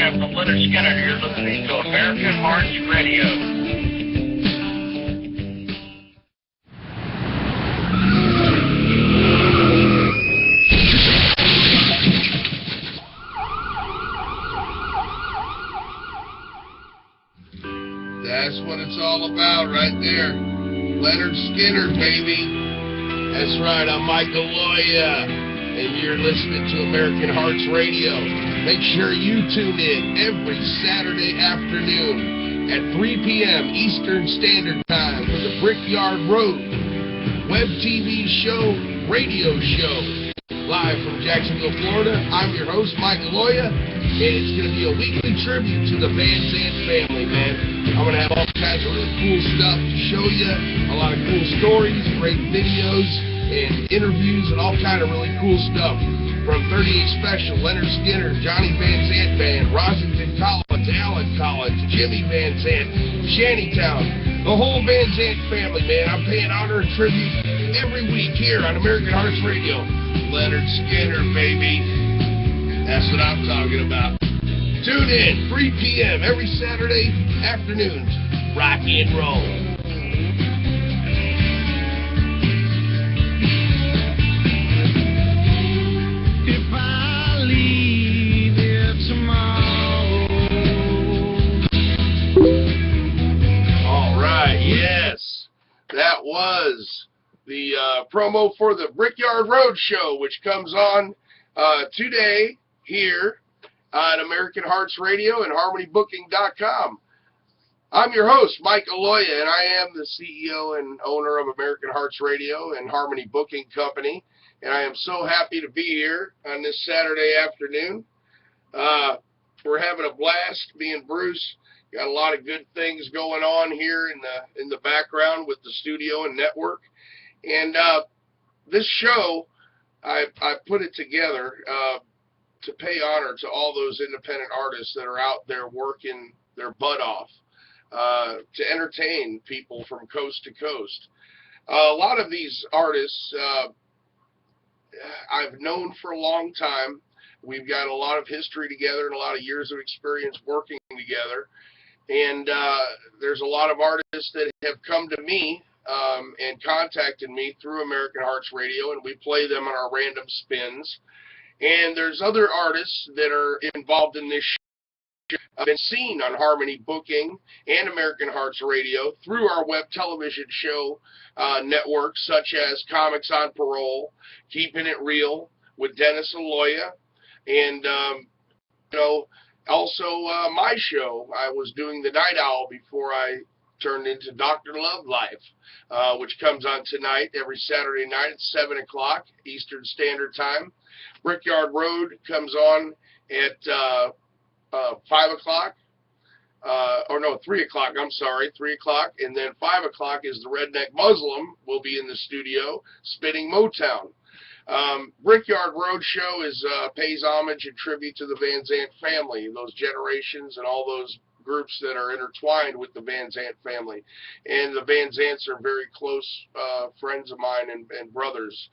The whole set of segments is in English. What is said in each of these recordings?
live from Leonard Skinner. You're listening to American Hearts Radio. That's what it's all about right there. Leonard Skinner, baby. That's right, I'm Michael Loya, and you're listening to American Hearts Radio. Make sure you tune in every Saturday afternoon at 3 p.m. Eastern Standard Time for the Brickyard Road web TV show, radio show. Live from Jacksonville, Florida, I'm your host, Michael Loya, and it's going to be a weekly tribute to the Van Zandt family, man. I'm going to have all kinds of really cool stuff to show you, a lot of cool stories, great videos, and interviews, and all kind of really cool stuff. From 38 Special, Leonard Skinner, Johnny Van Zandt Band, Rosington Collins, Alan Collins, Jimmy Van Zandt, Shantytown, the whole Van Zandt family, man. I'm paying honor and tribute every week here on American Hearts Radio. Leonard Skinner, baby. That's what I'm talking about. Tune in, 3 p.m. every Saturday afternoons. Rock and roll. If I leave here tomorrow. All right, yes. That was the promo for the Brickyard Road Show, which comes on today here on American Hearts Radio and HarmonyBooking.com. I'm your host, Mike Loya, and I am the CEO and owner of American Hearts Radio and Harmony Booking Company, and I am so happy to be here on this Saturday afternoon. We're having a blast, me and Bruce. Got a lot of good things going on here in the background with the studio and network. And this show, I put it together to pay honor to all those independent artists that are out there working their butt off to entertain people from coast to coast. A lot of these artists I've known for a long time. We've got a lot of history together and a lot of years of experience working together. And there's a lot of artists that have come to me and contacted me through American Hearts Radio, and we play them on our random spins. And there's other artists that are involved in this show. I've been seen on Harmony Booking and American Hearts Radio through our web television show networks, such as Comics on Parole, Keeping It Real with Dennis Aloya, and also my show. I was doing the Night Owl before I turned into Dr. Love Life, which comes on tonight, every Saturday night at 7 o'clock Eastern Standard Time. Brickyard Road comes on at 5 o'clock. 3 o'clock, I'm sorry, 3 o'clock. And then 5 o'clock is the Redneck Muslim will be in the studio spinning Motown. Brickyard Road Show pays homage and tribute to the Van Zandt family, those generations and all those groups that are intertwined with the Van Zandt family. And the Van Zandts are very close friends of mine and brothers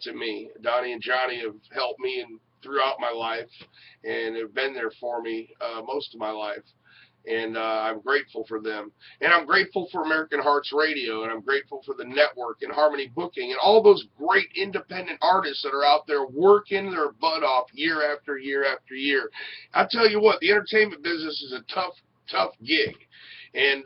to me. Donnie and Johnny have helped me throughout my life and have been there for me most of my life. And I'm grateful for them. And I'm grateful for American Hearts Radio, and I'm grateful for the network and Harmony Booking and all those great independent artists that are out there working their butt off year after year after year. I tell you what, the entertainment business is a tough gig. And,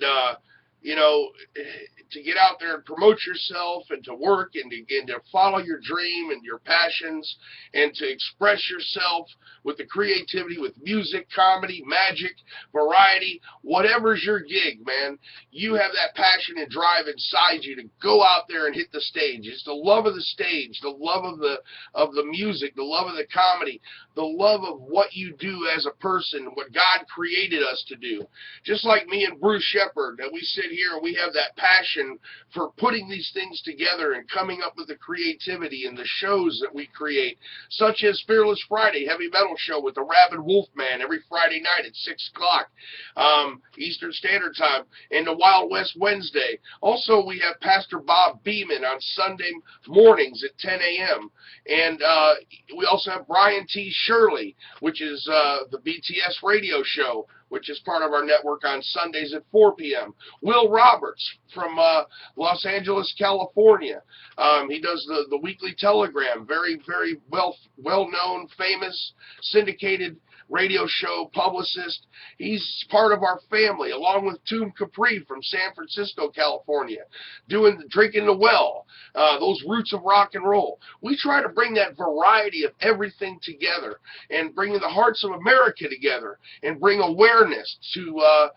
to get out there and promote yourself and to work and to follow your dream and your passions and to express yourself with the creativity, with music, comedy, magic, variety, whatever's your gig, man. You have that passion and drive inside you to go out there and hit the stage. It's the love of the stage, the love of the music, the love of the comedy, the love of what you do as a person, what God created us to do. Just like me and Bruce Shepard, that we sit here and we have that passion for putting these things together and coming up with the creativity and the shows that we create, such as Fearless Friday, heavy metal show with the Rabid Wolfman every Friday night at 6 o'clock Eastern Standard Time, and the Wild West Wednesday. Also, we have Pastor Bob Beeman on Sunday mornings at 10 a.m. And we also have Brian T. Shirley, which is the BTS radio show, which is part of our network on Sundays at 4 p.m. Will Roberts from Los Angeles, California. He does the Weekly Telegram, very, very well-known, famous, syndicated radio show publicist. He's part of our family, along with Tomb Capri from San Francisco, California, Drinking the Well, those roots of rock and roll. We try to bring that variety of everything together and bring the hearts of America together and bring awareness to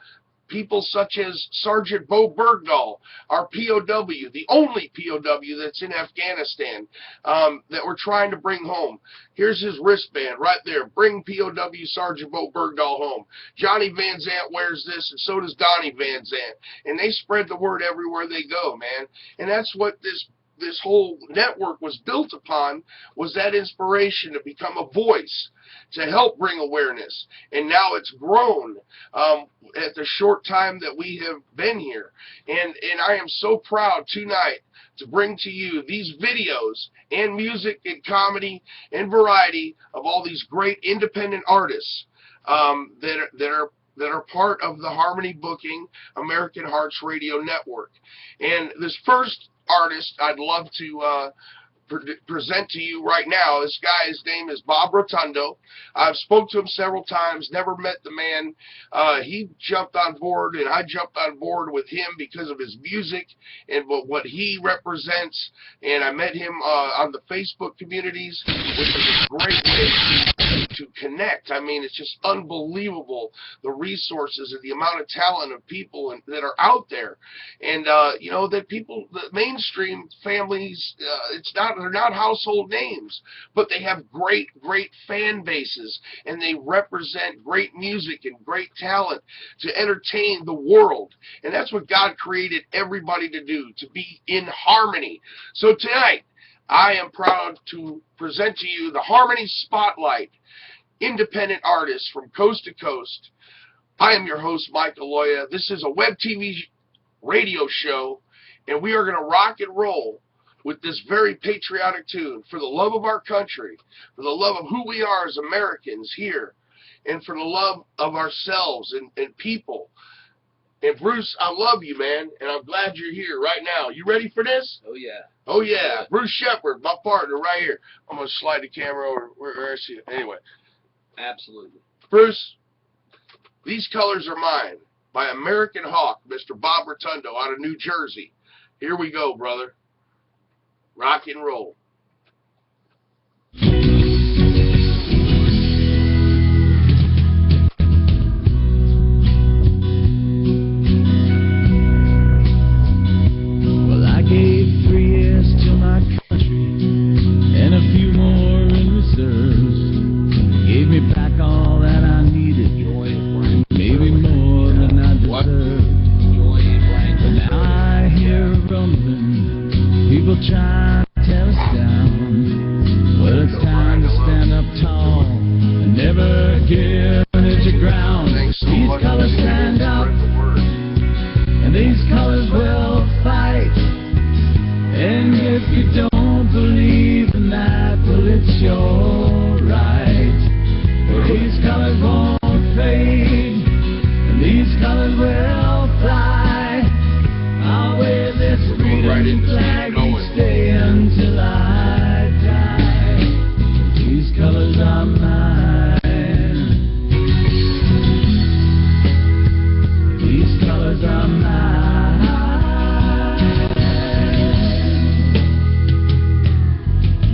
people such as Sergeant Bo Bergdahl, our POW, the only POW that's in Afghanistan, that we're trying to bring home. Here's his wristband right there. Bring POW Sergeant Bo Bergdahl home. Johnny Van Zant wears this, and so does Donnie Van Zant. And they spread the word everywhere they go, man. And that's what this whole network was built upon, was that inspiration to become a voice, to help bring awareness. And now it's grown at the short time that we have been here. And I am so proud tonight to bring to you these videos and music and comedy and variety of all these great independent artists that are part of the Harmony Booking American Hearts Radio Network. And this first artist I'd love to present to you right now. This guy, his name is Bob Rotundo. I've spoke to him several times, never met the man. He jumped on board, and I jumped on board with him because of his music and what he represents. And I met him on the Facebook communities, which is a great way to connect. I mean, it's just unbelievable, the resources and the amount of talent of people that are out there. And you know, that people, the mainstream families, they're not household names, but they have great fan bases, and they represent great music and great talent to entertain the world. And that's what God created everybody to do, to be in harmony. So tonight, I am proud to present to you the Harmony Spotlight, independent artists from coast to coast. I am your host, Mike Aloya. This is a web TV radio show, and we are going to rock and roll with this very patriotic tune for the love of our country, for the love of who we are as Americans here, and for the love of ourselves and people. And Bruce, I love you, man, and I'm glad you're here right now. You ready for this? Oh, yeah. Oh, yeah. Bruce Shepard, my partner right here. I'm going to slide the camera over. Where is he? Anyway. Absolutely. Bruce, These Colors Are Mine by American Hawk, Mr. Bob Rotundo out of New Jersey. Here we go, brother. Rock and roll. Well, I gave 3 years to my country and a few more in reserves. Gave me back all that I needed, maybe more than I deserved. But now I hear rumbling, people trying to tear us down. Well, it's time to stand up tall and never give an inch of ground. These colors stand up, and these colors will fight. And if you don't believe in that, well, it's your right. Well, these colors won't fade, and these colors will fly. I'll wear this freedom flag each day until I die. These colors are mine. These colors are mine.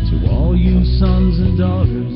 To all you sons and daughters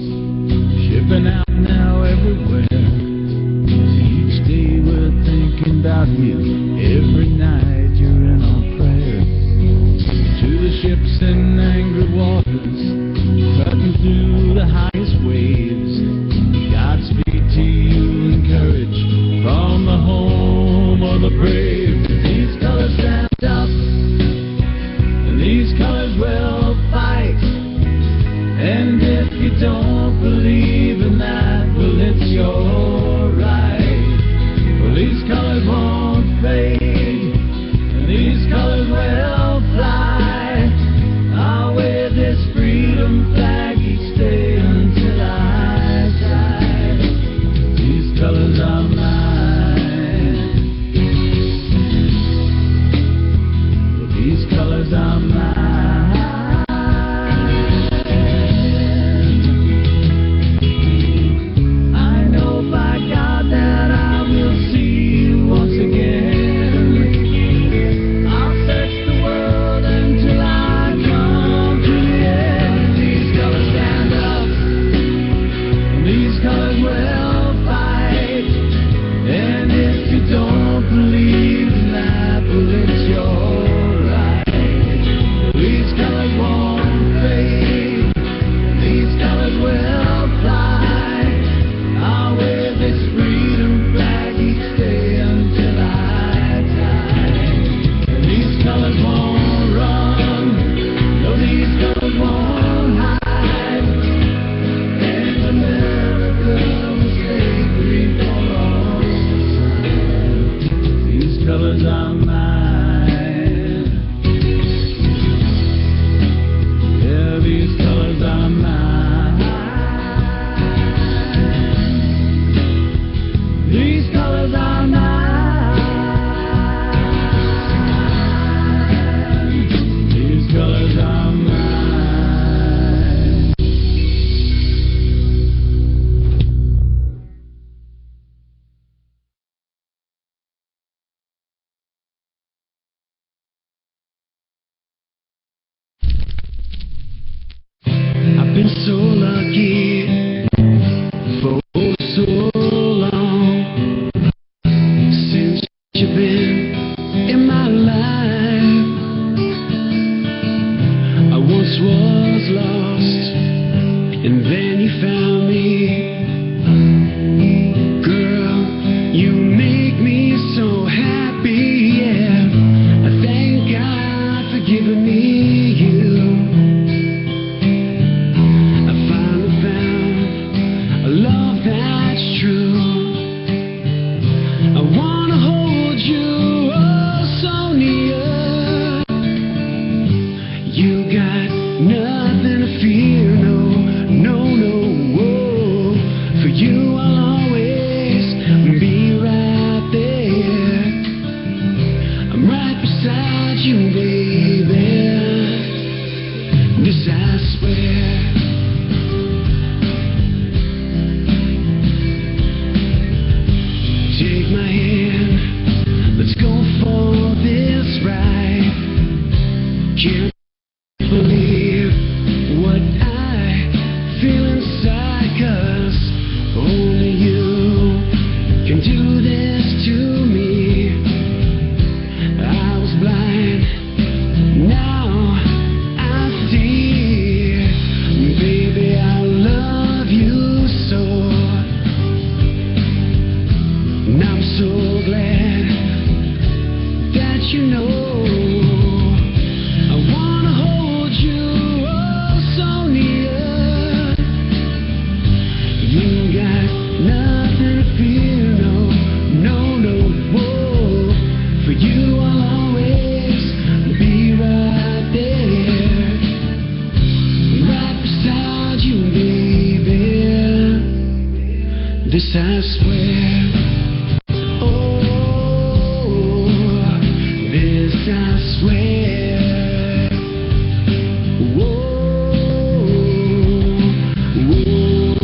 was lost, and then you found me. Girl, you make me so happy, yeah. I thank God for giving me you. I finally found a love that's true. I wanna hold you oh so near. You got nothing to fear, no, no, no. Whoa. For you I'll always be right there. I'm right beside you, baby. This I swear. Take my hand, let's go for this ride. Can't believe what I feel inside, 'cause only you can do this to me. I was blind, now I see. Baby, I love you so. And I'm so glad that you know. I wanna hold you oh so near. You got nothing to fear, no, no, no. Whoa. For you I'll always be right there. Right beside you, baby. This I swear. This I swear. Whoa, whoa,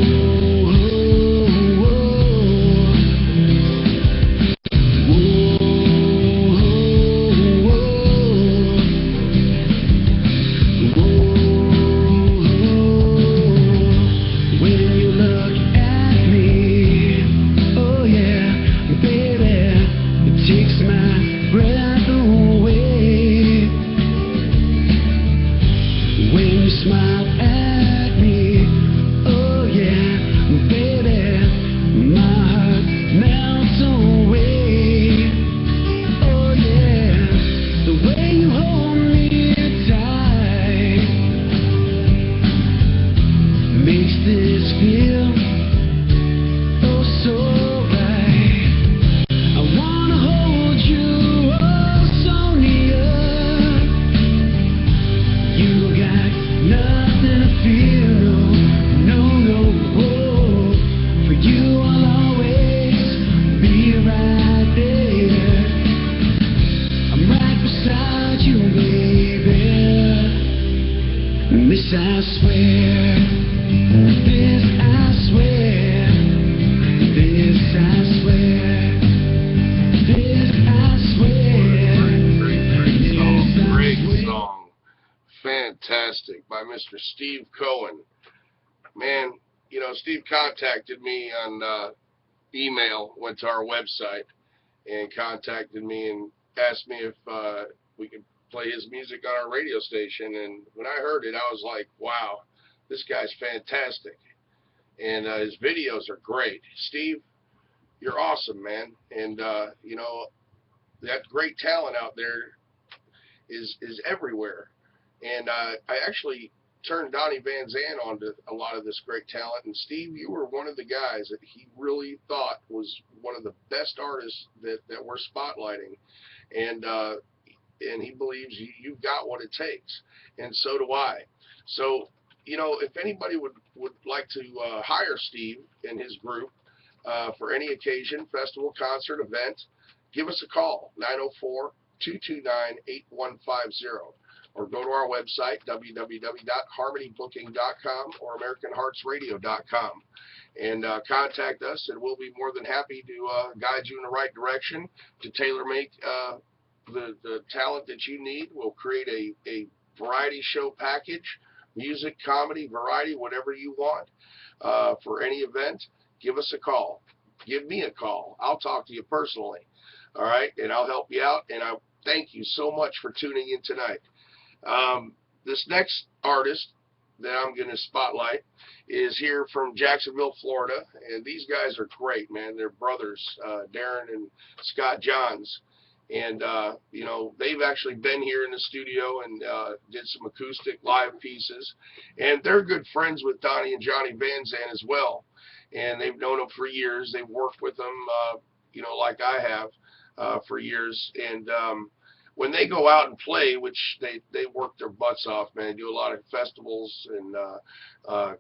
when you look at me, oh yeah, baby, it takes my breath away. When you smile at me, oh yeah, baby, my heart melts away. Oh yeah, the way you hold me tight makes this feel oh so right. I wanna hold you oh so near. You got nothing to fear, no, no, no. Whoa. For you I'll always be right there. I'm right beside you, baby. This I swear. This I swear. This I swear. This I swear. Great song. Fantastic, by Mr. Steve Cohen. Man, you know, Steve contacted me on email, went to our website and contacted me and asked me if we could play his music on our radio station. And when I heard it, I was like, wow, this guy's fantastic. And his videos are great. Steve, you're awesome, man. And, you know, that great talent out there is everywhere. And I actually turned Donnie Van Zandt onto a lot of this great talent. And Steve, you were one of the guys that he really thought was one of the best artists that we're spotlighting. And he believes you've got what it takes. And so do I. So, you know, if anybody would like to hire Steve and his group for any occasion, festival, concert, event, give us a call, 904-229-8150. Or go to our website, www.harmonybooking.com or AmericanHeartsRadio.com, and contact us, and we'll be more than happy to guide you in the right direction to tailor-make the talent that you need. We'll create a variety show package, music, comedy, variety, whatever you want for any event. Give us a call. Give me a call. I'll talk to you personally, all right, and I'll help you out, and I thank you so much for tuning in tonight. This next artist that I'm going to spotlight is here from Jacksonville, Florida, and these guys are great, man. They're brothers, Darren and Scott Johns, and you know, they've actually been here in the studio and did some acoustic live pieces, and they're good friends with Donnie and Johnny Van Zandt as well, and they've known them for years. They've worked with them, you know, like I have for years, and when they go out and play, which they work their butts off, man. They do a lot of festivals and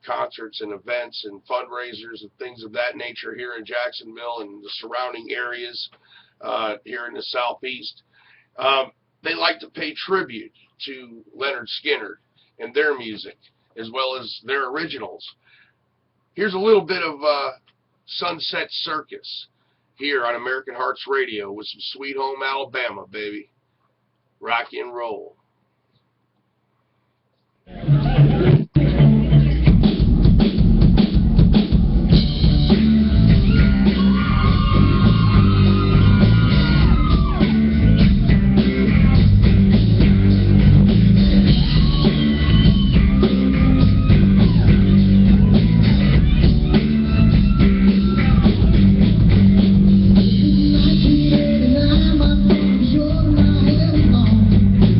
concerts and events and fundraisers and things of that nature here in Jacksonville and the surrounding areas here in the Southeast. They like to pay tribute to Leonard Skinner and their music, as well as their originals. Here's a little bit of Sunset Circus here on American Hearts Radio with some Sweet Home Alabama, baby. Rock and roll.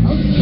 Okay.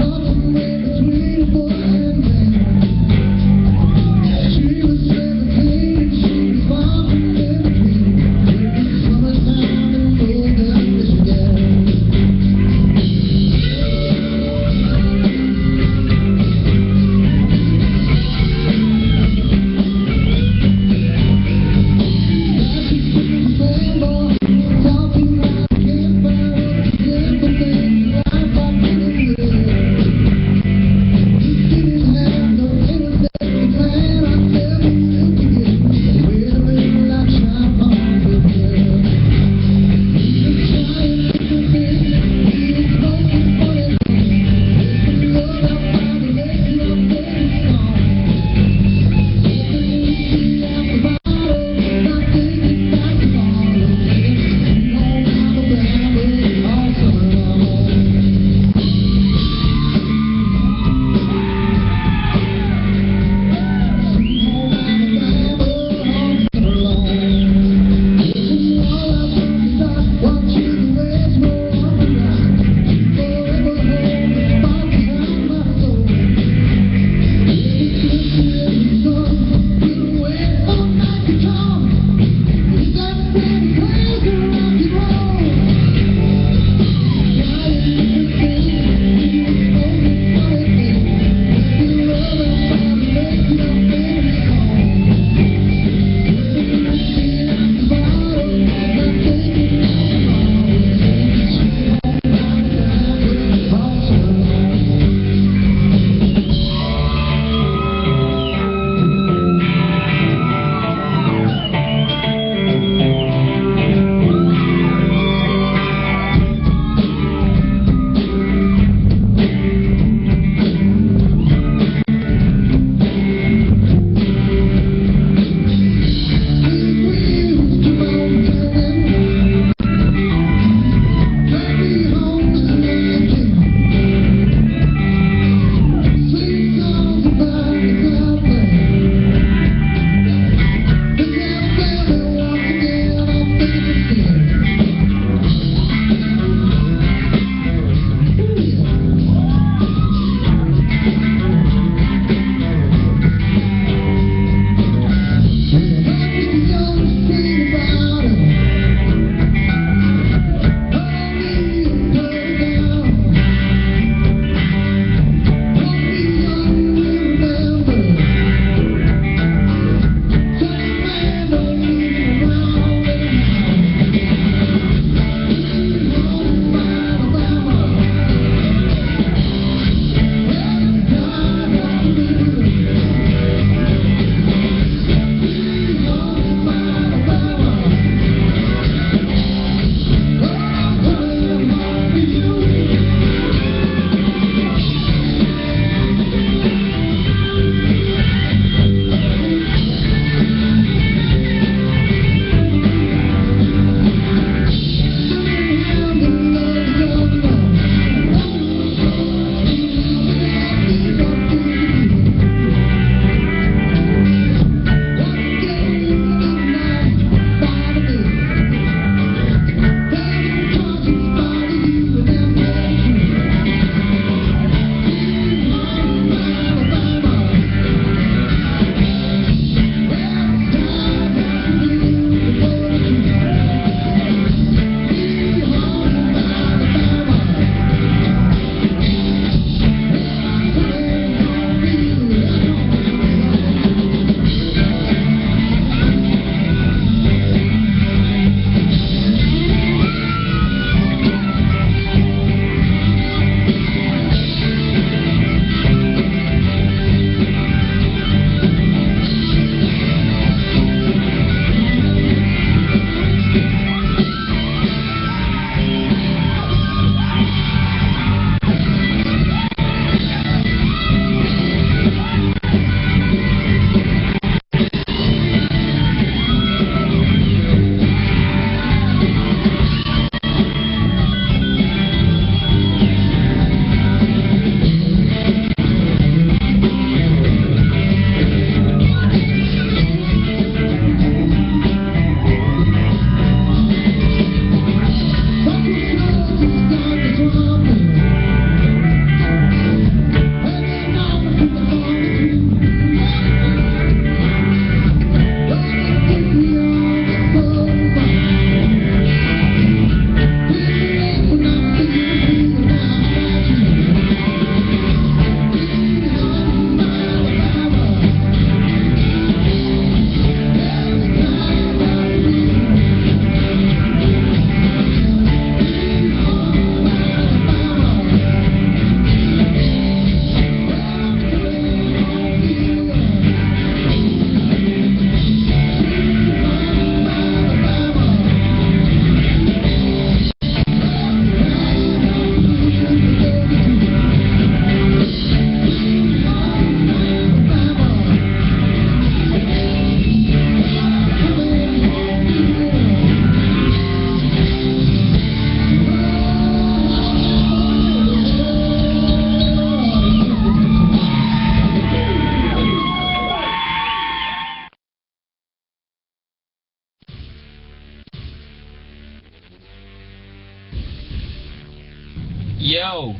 Yo,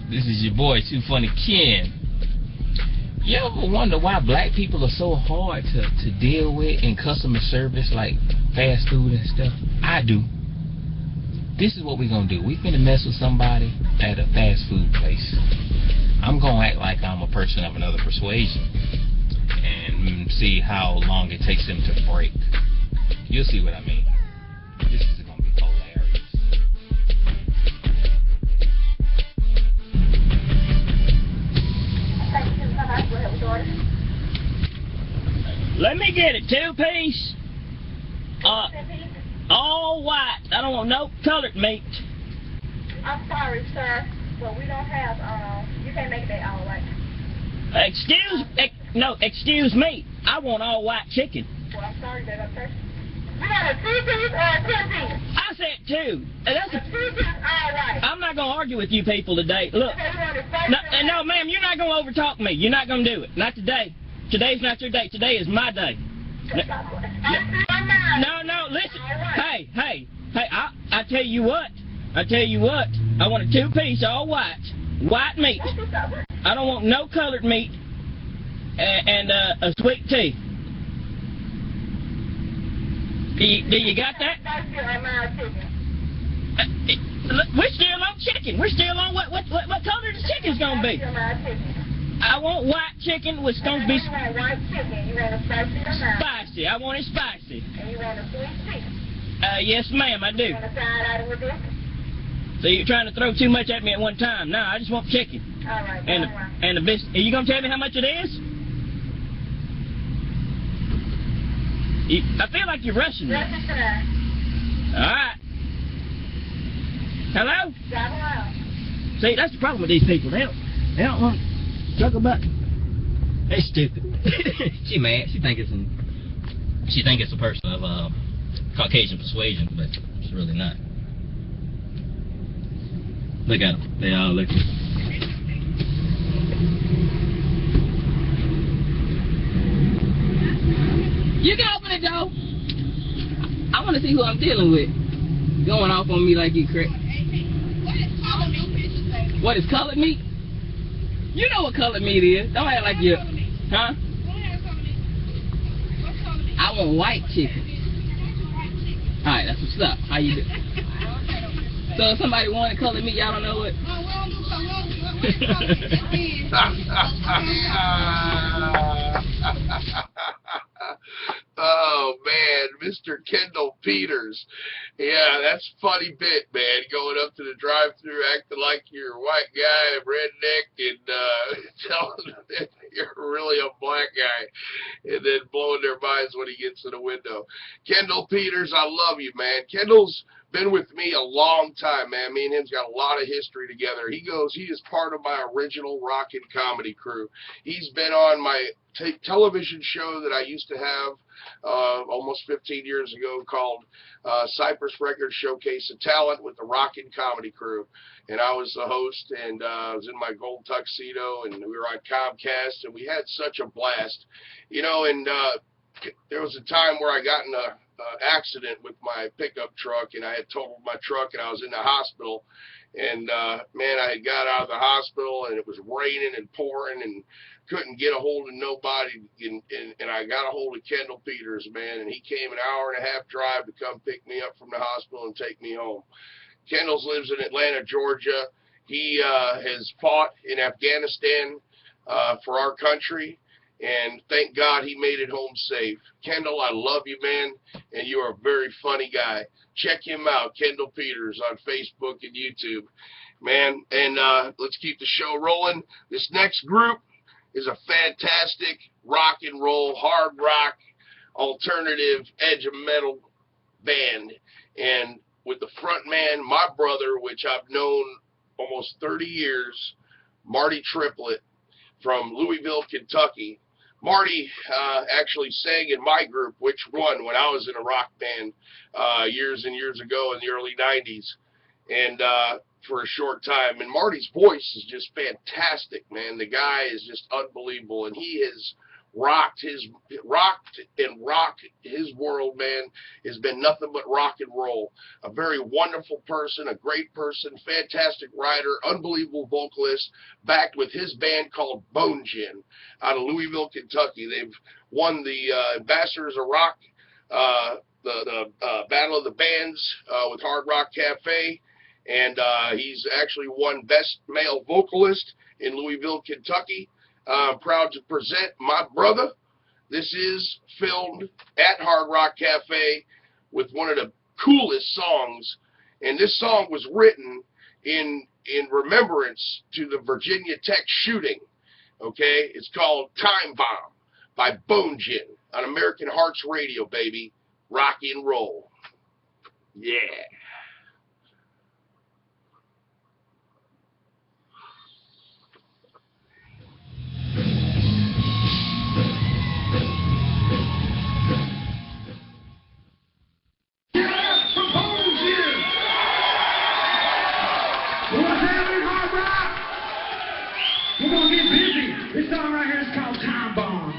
this is your boy, Too Funny Ken. You ever wonder why black people are so hard to deal with in customer service, like fast food and stuff? I do. This is what we're gonna do. We finna mess with somebody at a fast food place. I'm gonna act like I'm a person of another persuasion and see how long it takes them to break. You'll see what I mean. This is gonna be hilarious. Let me get it, 2-piece. All white. I don't want no colored meat. I'm sorry, sir, but we don't have, you can't make that all white. Excuse me. I want all white chicken. Well, I'm sorry, baby, okay? You got a 2-piece or a 10-piece? I said 2. That's a 2-piece, all right. I'm not going to argue with you people today. Look. No, ma'am, you're not going to overtalk me. You're not going to do it. Not today. Today's not your day. Today is my day. No, listen. Hey, I tell you what. I want a 2-piece, all white. White meat. I don't want no colored meat. And a sweet tea. Do you got that? We're still on chicken. We're still on what color the chicken's gonna be? I want white chicken, which gonna be white chicken. You want a spicy or not? Spicy. I want it spicy. And you want a sweet tea? Yes, ma'am, I do. You want a side item with this? So you're trying to throw too much at me at one time. No, I just want chicken. All right. And the biscuit. Are you gonna tell me how much it is? I feel like you're rushing me. All right. Hello? See, that's the problem with these people. They don't want to talk about. They're stupid. She mad. She think it's a person of Caucasian persuasion, but it's really not. Look at them. They all looking. You can open it, though. I want to see who I'm dealing with. Going off on me like you crazy. What is colored meat? You know what colored meat is. Don't act like you. Huh? I want white chicken. Alright, that's what's up. How you doing? So if somebody wanted colored meat, y'all don't know it? Oh man, Mr. Kendall Peters. Yeah, that's a funny bit, man. Going up to the drive-thru acting like you're a white guy, redneck, and telling them that you're really a black guy, and then blowing their minds when he gets to the window. Kendall Peters, I love you, man. Kendall's been with me a long time, man. Me and him's got a lot of history together. He is part of my original rockin' comedy crew. He's been on my television show that I used to have almost 15 years ago called Cypress Records Showcase of Talent with the Rockin' Comedy Crew. And I was the host, and I was in my gold tuxedo, and we were on Comcast, and we had such a blast. You know, and there was a time where I got in a accident with my pickup truck, and I had totaled my truck, and I was in the hospital. And man, I had got out of the hospital, and it was raining and pouring, and couldn't get a hold of nobody, and I got a hold of Kendall Peters, man, and he came an hour-and-a-half drive to come pick me up from the hospital and take me home. Kendall lives in Atlanta, Georgia. He has fought in Afghanistan for our country, and thank God he made it home safe. Kendall, I love you, man, and you are a very funny guy. Check him out, Kendall Peters, on Facebook and YouTube, man. And let's keep the show rolling. This next group is a fantastic rock and roll, hard rock, alternative, edge of metal band. And with the front man, my brother, which I've known almost 30 years, Marty Triplett from Louisville, Kentucky. Marty actually sang in my group, Which One, when I was in a rock band years and years ago in the early 90s. And for a short time. And Marty's voice is just fantastic, man. The guy is just unbelievable. And he has rocked and rock his world, man, has been nothing but rock and roll. A very wonderful person, a great person, fantastic writer, unbelievable vocalist, backed with his band called Bone Gin out of Louisville, Kentucky. They've won the Ambassadors of Rock, the Battle of the Bands with Hard Rock Cafe, and he's actually won Best Male Vocalist in Louisville, Kentucky. I'm proud to present my brother. This is filmed at Hard Rock Cafe with one of the coolest songs, and this song was written in remembrance to the Virginia Tech shooting. Okay, it's called Time Bomb by Bone Gin on American Hearts Radio, baby. Rock and roll. Yeah. We're gonna get busy. This song right here is called Time Bomb.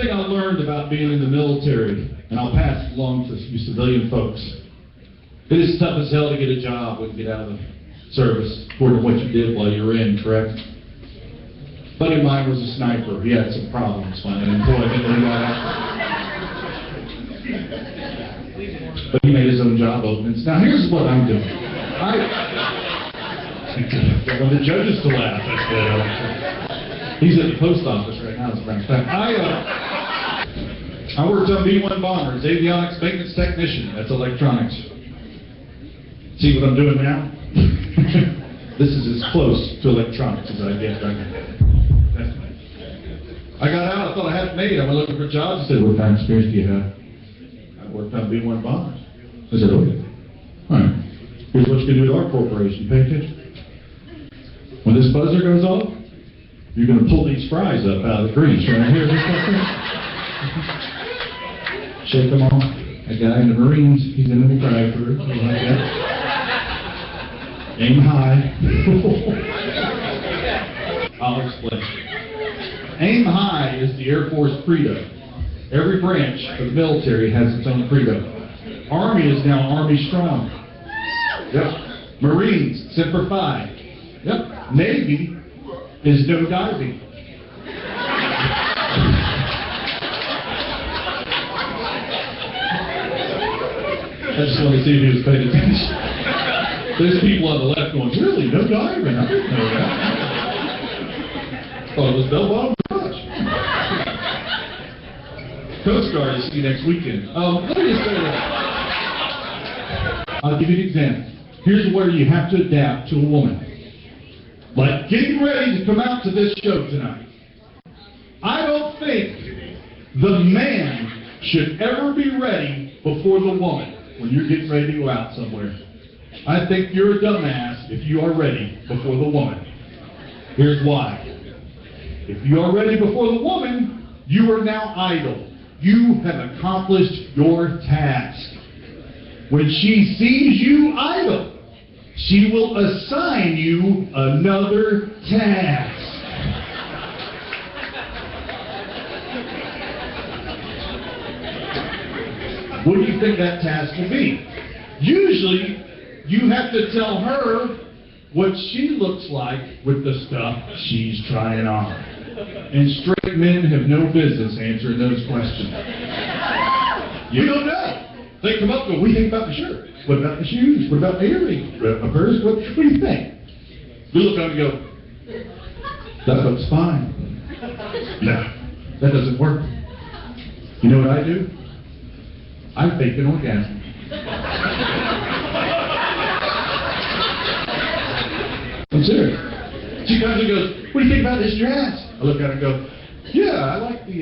thing I learned about being in the military, and I'll pass it along to you civilian folks. It is tough as hell to get a job when you get out of the service, according to what you did while you were in, correct? A buddy of mine was a sniper. He had some problems finding employment when he got out. But he made his own job openings. Now here's what I'm doing. I want the judges to laugh. That's good. He's at the post office right now, as a matter of fact. I worked on B-1 bombers, avionics maintenance technician. That's electronics. See what I'm doing now? This is as close to electronics as I get right now. I got out, I thought I had it made. I went looking for jobs. He said, what kind of experience do you have? I worked on B-1 bombers. I said, okay. All right. Here's what you can do with our corporation. Pay attention. When this buzzer goes off, you're going to pull these fries up out of the grease right here. Shake them off. A guy in the Marines, he's in the drive-thru. Like that. Aim high. I'll explain. Aim high is the Air Force credo. Every branch of the military has its own credo. Army is now Army Strong. Yep. Marines, Semper Fi. Yep. Navy is no diving. I just wanted to see if he was paying attention. There's people on the left going, really? No diving? I didn't know that. Thought it was bell-bottom brush. Coast Guard, I'll see you next weekend. Let me just say that. I'll give you an example. Here's where you have to adapt to a woman. Like getting ready to come out to this show tonight. I don't think the man should ever be ready before the woman when you're getting ready to go out somewhere. I think you're a dumbass if you are ready before the woman. Here's why. If you are ready before the woman, you are now idle. You have accomplished your task. When she sees you idle, she will assign you another task. What do you think that task will be? Usually, you have to tell her what she looks like with the stuff she's trying on. And straight men have no business answering those questions. You don't know. They come up and go, what do you think about the shirt? What about the shoes? What about the earrings? A purse? What do you think? You look up and go, that looks fine. No, that doesn't work. You know what I do? I fake an orgasm. I'm serious. She comes and goes, what do you think about this dress? I look at her and go, yeah, I like the,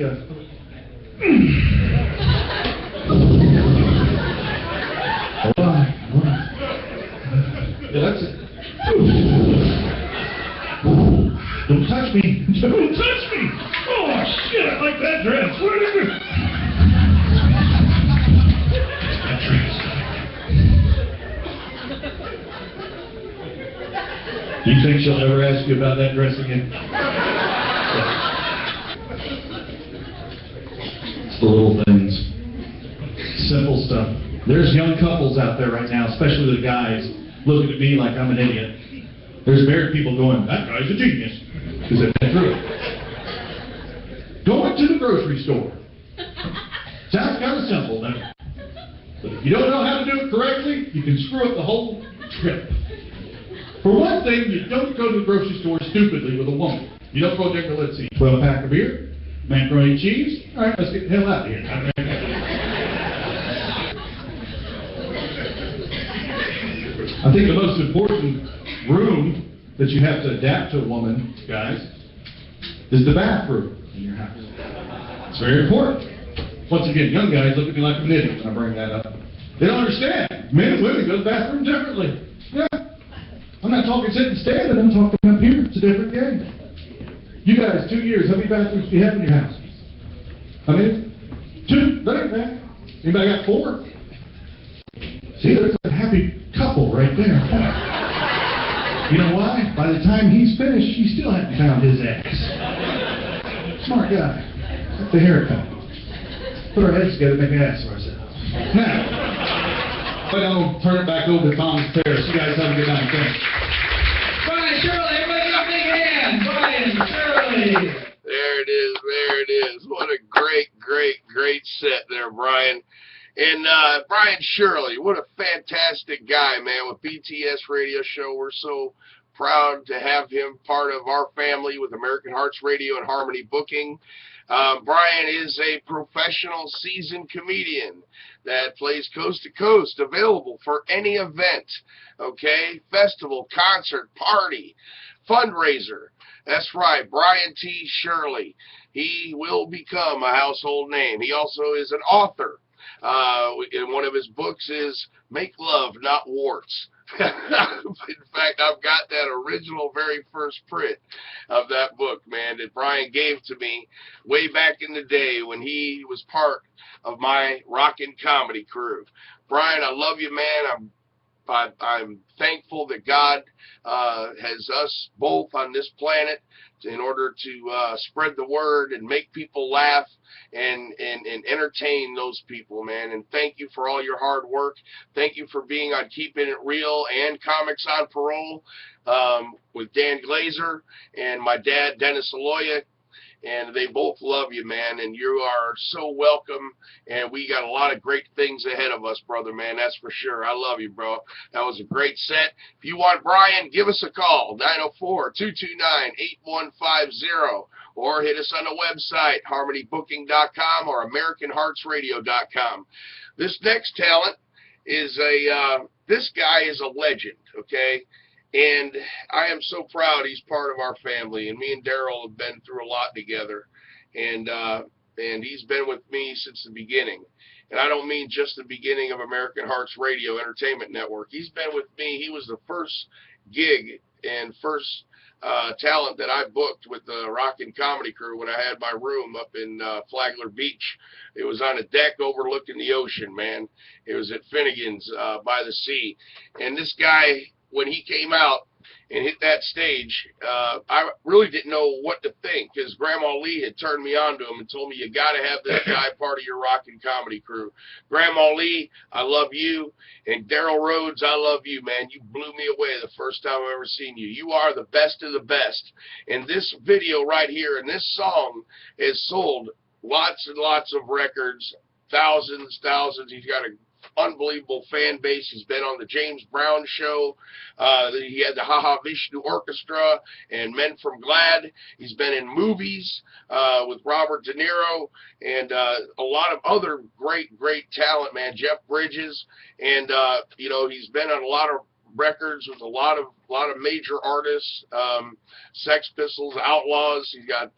hold on. Yeah, that's it. Don't touch me. Don't touch me. Oh, shit, I like that dress. Where did you... That dress. Do you think she'll ever ask you about that dress again? It's the little things. Simple stuff. There's young couples out there right now, especially the guys, looking at me like I'm an idiot. There's married people going, that guy's a genius. Is that true? Going to the grocery store. Sounds kind of simple, doesn't it? But if you don't know how to do it correctly, you can screw up the whole trip. For one thing, you don't go to the grocery store stupidly with a woman. You don't go there and go, let's see, 12-pack of beer, macaroni and cheese. All right, let's get the hell out of here. I think the most important room that you have to adapt to a woman, guys, is the bathroom in your house. It's very important. Once again, young guys look at me like I'm an idiot when I bring that up. They don't understand. Men and women go to the bathroom differently. Yeah. I'm not talking sitting and standing, I'm talking up here. It's a different game. You guys, 2 years, how many bathrooms do you have in your house? How many? 2? That ain't bad. Anybody got 4? See, there's a happy couple right there. You know why? By the time he's finished, he still hasn't found his ex. Smart guy. the haircut. Put our heads together, make an ass of ourselves. Now, but I'll turn it back over to Thomas Terrace. You guys have a good night. Thanks. Brian Shirley, everybody give a big hand. Brian Shirley. There it is. There it is. What a great set there, Brian. And Brian Shirley, what a fantastic guy, man, with BTS Radio Show. We're so proud to have him part of our family with American Hearts Radio and Harmony Booking. Brian is a professional seasoned comedian that plays coast to coast, available for any event, okay? Festival, concert, party, fundraiser. That's right, Brian T. Shirley. He will become a household name. He also is an author. And one of his books is Make Love, Not Warts. In fact, I've got that original very first print of that book, man, that Brian gave to me way back in the day when he was part of my rockin' comedy crew. Brian, I love you, man. I'm thankful that God has us both on this planet in order to spread the word and make people laugh and entertain those people, man. And thank you for all your hard work. Thank you for being on Keeping It Real and Comics on Parole with Dan Glazer and my dad, Dennis Aloya. And they both love you, man, and you are so welcome, and we got a lot of great things ahead of us, brother, man, that's for sure. I love you, bro. That was a great set. If you want Brian, give us a call, 904-229-8150, or hit us on the website, harmonybooking.com or americanheartsradio.com. This next talent is this guy is a legend, okay? And I am so proud he's part of our family. And me and Daryl have been through a lot together. And he's been with me since the beginning. And I don't mean just the beginning of American Hearts Radio Entertainment Network. He's been with me. He was the first gig and first talent that I booked with the Rockin' Comedy Crew when I had my room up in Flagler Beach. It was on a deck overlooking the ocean, man. It was at Finnegan's by the sea. And this guy, when he came out and hit that stage, I really didn't know what to think, because Grandma Lee had turned me on to him and told me, you got to have this guy part of your Rockin' Comedy Crew. Grandma Lee, I love you. And Daryl Rhodes, I love you, man. You blew me away the first time I've ever seen you. You are the best of the best. And this video right here and this song has sold lots and lots of records, thousands. He's got a unbelievable fan base. He's been on the James Brown show. He had the Ha Ha Vishnu Orchestra and Men from Glad. He's been in movies with Robert De Niro and a lot of other great talent, man. Jeff Bridges, and he's been on a lot of records with a lot of major artists, Sex Pistols, Outlaws. He's got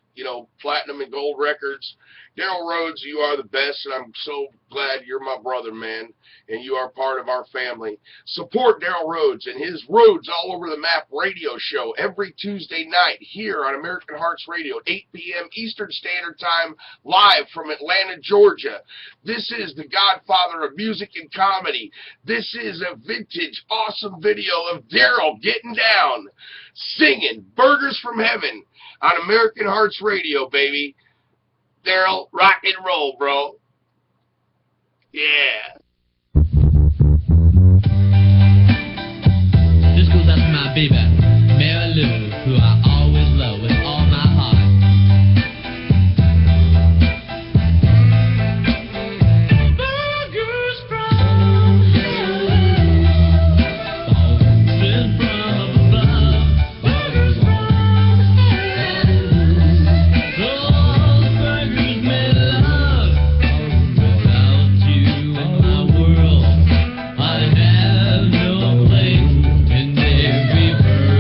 platinum and gold records. Daryl Rhodes, you are the best, and I'm so glad you're my brother, man, and you are part of our family. Support Daryl Rhodes and his Rhodes All Over the Map radio show every Tuesday night here on American Hearts Radio at 8 p.m. Eastern Standard Time, live from Atlanta, Georgia. This is the godfather of music and comedy. This is a vintage, awesome video of Daryl getting down, singing Burgers from Heaven on American Hearts Radio, baby. Daryl, rock and roll, bro. Yeah. This goes out to my baby, Mary Lou, who I always love with all my heart. Burgers from heaven, sent from above. Burgers from heaven, those burgers made love. Without you in my world, I'd have no place in every burger.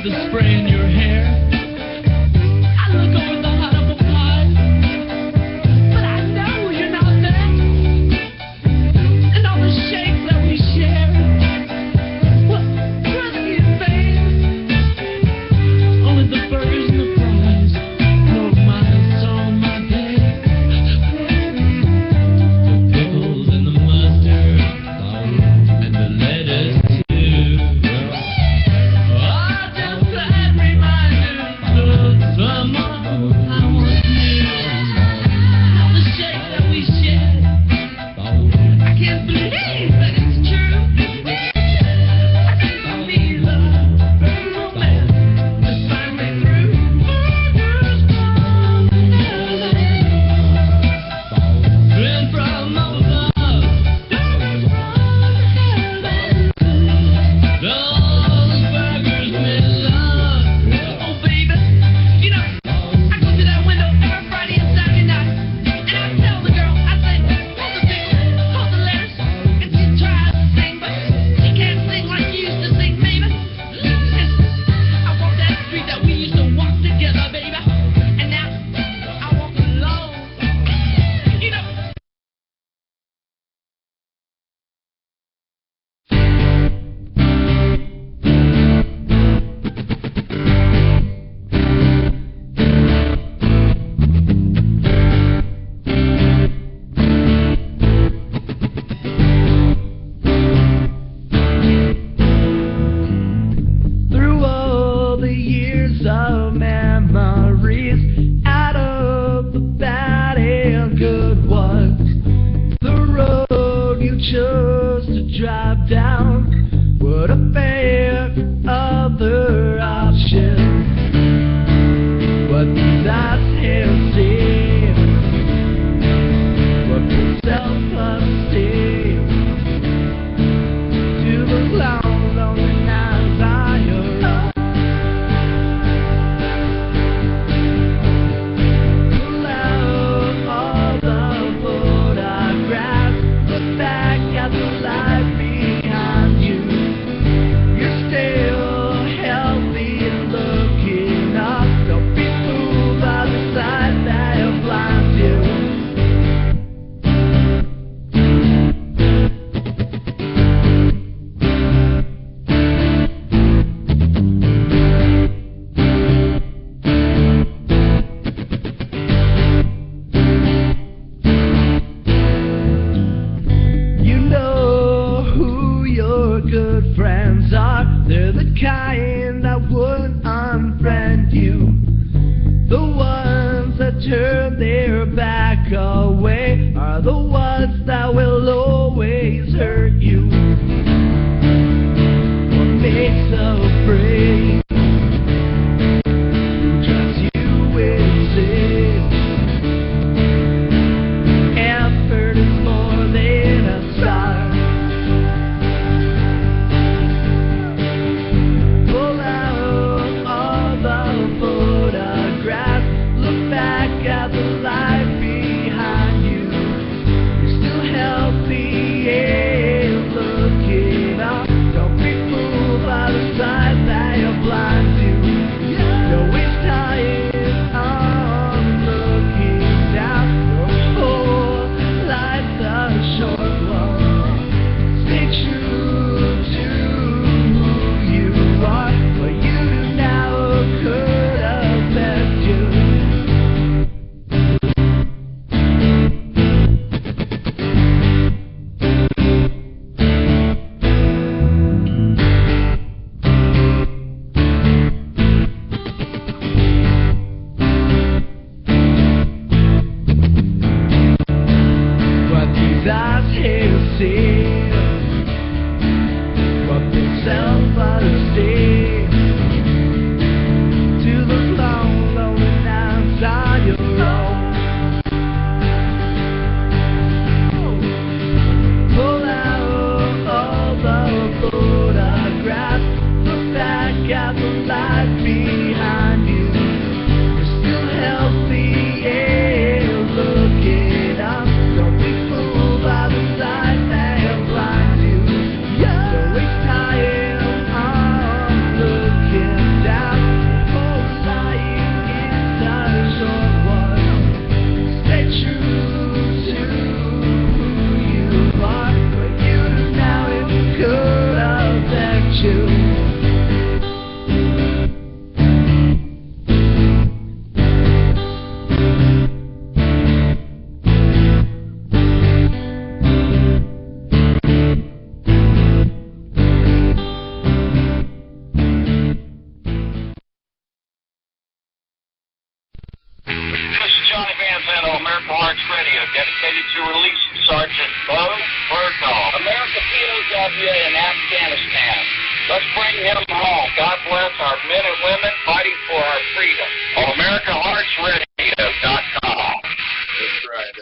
with the spray in your hair. I look over the hot apple pie, but I know you're not there. And all the shakes that we share, well, trust you, babe. Only the burgers and the fries drove miles on my day. The pickles and the mustard and the lettuce too. Oh, just bad reminders of someone I once knew. And all the shakes that we shared, I can't believe that it's true. I think for me the first romance is finally through. Been from up above. Those burgers meant love. Oh baby, you know, I go to that window every Friday and Saturday night, and I tell the girl, I say, hold the pickle, hold the lettuce, and she tries to sing, but she can't sing like she used to sing, baby. And I walk that street that we used to walk together, baby, and now I walk alone. You know. Through all the years of memories, out of the bad and good ones, the road you chose to drive down would have been other options. But these eyes have seen what the self-esteem to the long, lonely nights I arrive. Pull out all the photographs, look back at the life behind you. You're still healthy and looking up. Don't be fooled by the sight that blinds you. You know who your good friends are. They're the kind that would unfriend you. The ones that turn their back away are the ones that will always hurt you. What makes afraid? Who drives you insane? Effort is more than a start. Pull out all the photographs, look back at the life behind you. You're still healthy and you. This is Johnny Van Zandt on American Hearts Radio, dedicated to releasing Sergeant Bo Bergdahl, American POW in Afghanistan. Let's bring him home. God bless our men and women fighting for our freedom. On AmericanHeartsRadio.com. That's right.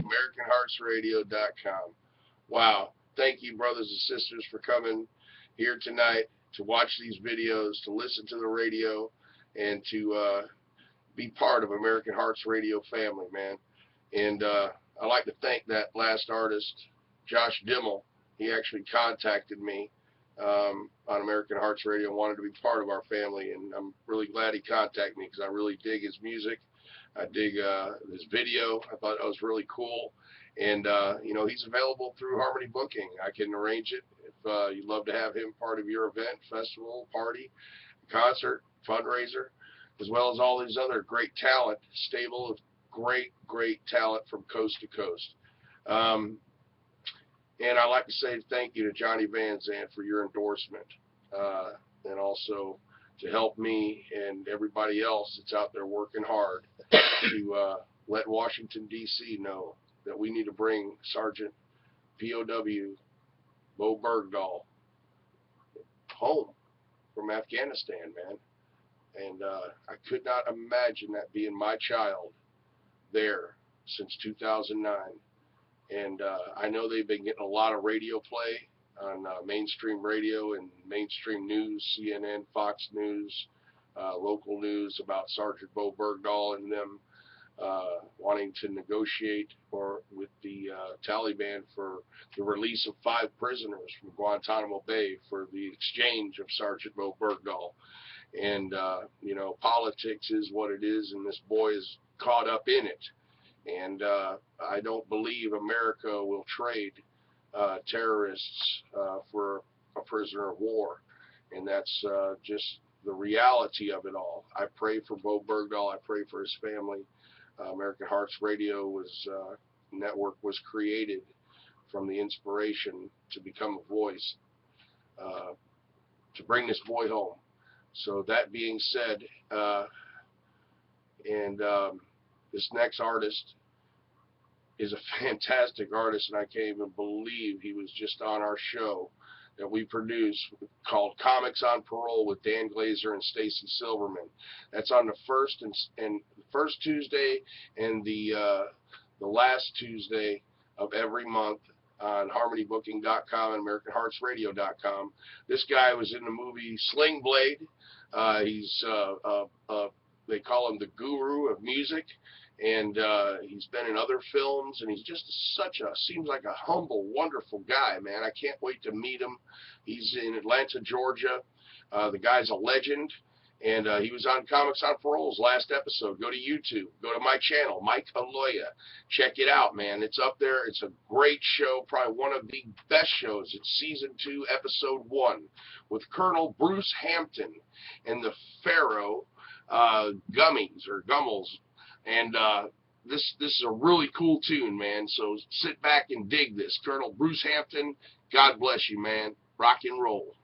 AmericanHeartsRadio.com. Wow. Thank you, brothers and sisters, for coming here tonight to watch these videos, to listen to the radio, and to be part of American Hearts Radio family, man. And I'd like to thank that last artist, Josh Dimmel. He actually contacted me on American Hearts Radio and wanted to be part of our family, and I'm really glad he contacted me because I really dig his music. I dig his video. I thought it was really cool. And, you know, he's available through Harmony Booking. I can arrange it if you'd love to have him part of your event, festival, party, concert, fundraiser, as well as all these other great talent, stable of great talent from coast to coast. And I'd like to say thank you to Johnny Van Zandt for your endorsement, and also to help me and everybody else that's out there working hard to let Washington, D.C. know that we need to bring Sergeant POW Bo Bergdahl home from Afghanistan, man. And I could not imagine that being my child there since 2009. And I know they've been getting a lot of radio play on mainstream radio and mainstream news, CNN, Fox News, local news about Sergeant Bo Bergdahl and them wanting to negotiate with the Taliban for the release of 5 prisoners from Guantanamo Bay for the exchange of Sergeant Bo Bergdahl. And, you know, politics is what it is, and this boy is caught up in it. And I don't believe America will trade terrorists for a prisoner of war. And that's just the reality of it all. I pray for Bo Bergdahl. I pray for his family. American Hearts Radio network was created from the inspiration to become a voice to bring this boy home. So that being said, this next artist is a fantastic artist, and I can't even believe he was just on our show that we produce called Comics on Parole with Dan Glazer and Stacy Silverman. That's on the first Tuesday and the last Tuesday of every month on HarmonyBooking.com and AmericanHeartsRadio.com. This guy was in the movie Sling Blade. He's they call him the guru of music, and he's been in other films, and he's just seems like a humble, wonderful guy, man. I can't wait to meet him. He's in Atlanta, Georgia. The guy's a legend, and he was on Comics on Parole's last episode. Go to YouTube. Go to my channel, Mike Aloya. Check it out, man. It's up there. It's a great show, probably one of the best shows. It's Season 2, Episode 1, with Colonel Bruce Hampton and the Pharaoh Gummies or Gummels. And this is a really cool tune, man. So sit back and dig this. Colonel Bruce Hampton, God bless you, man. Rock and roll.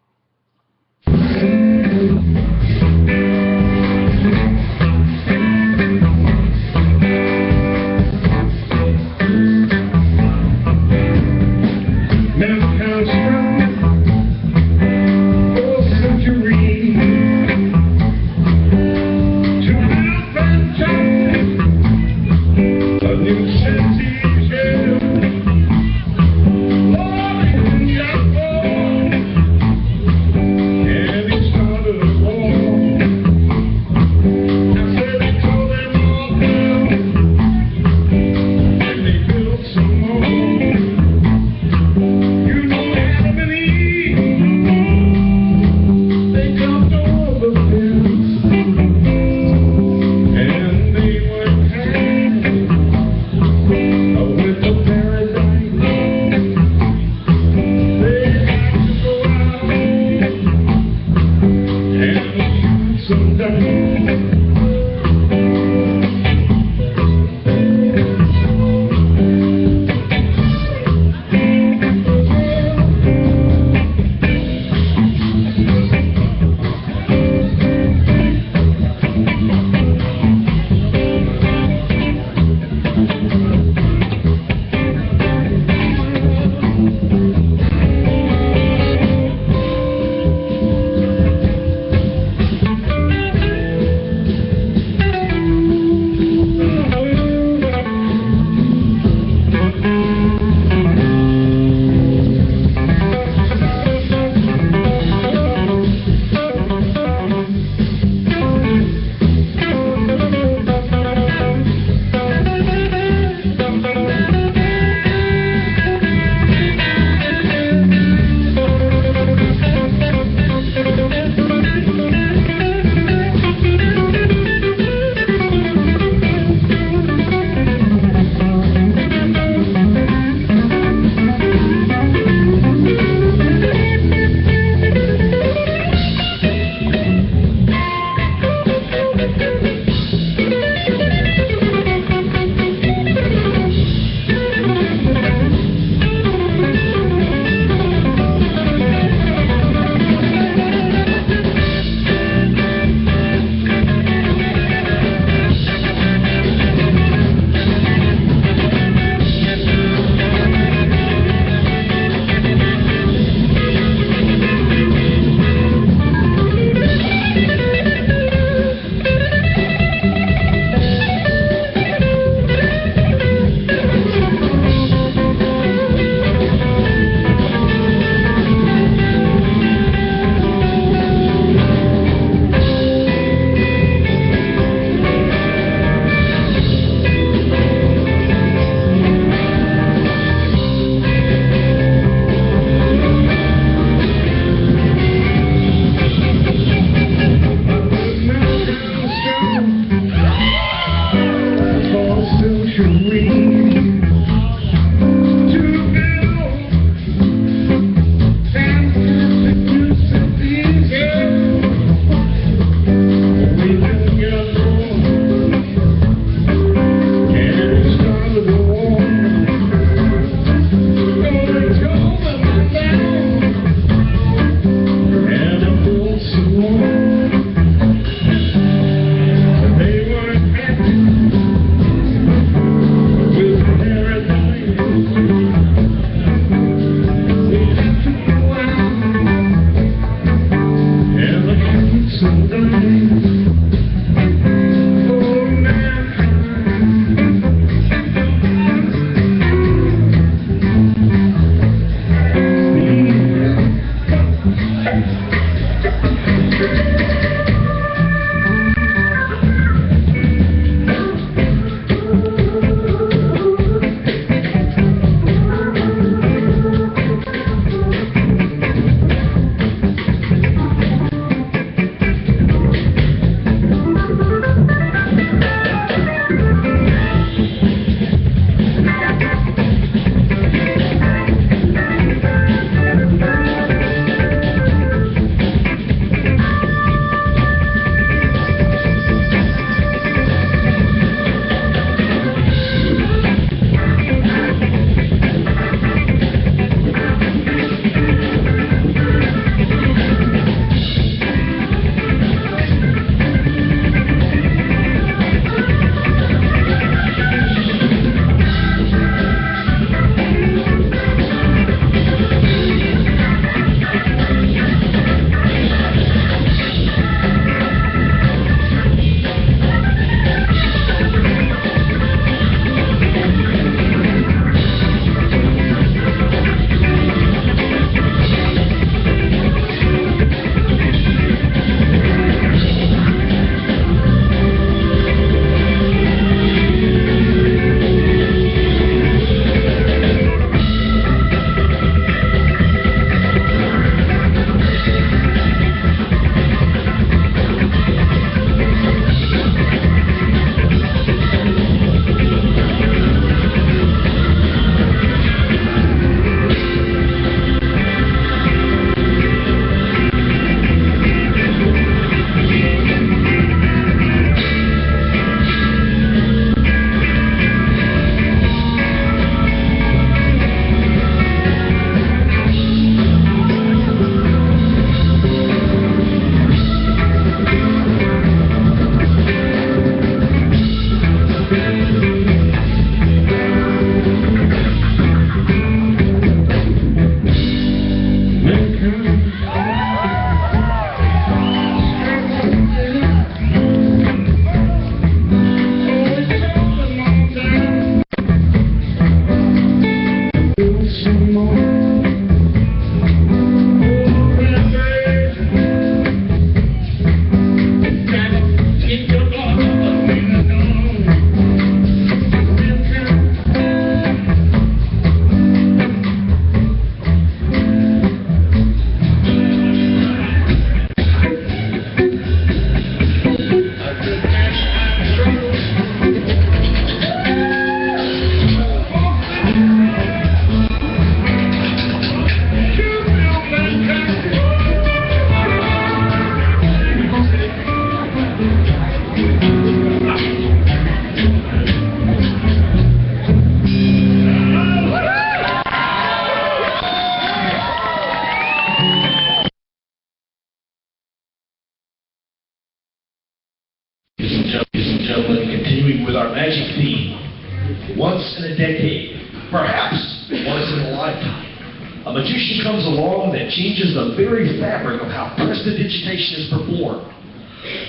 innovation comes along that changes the very fabric of how prestidigitation is performed.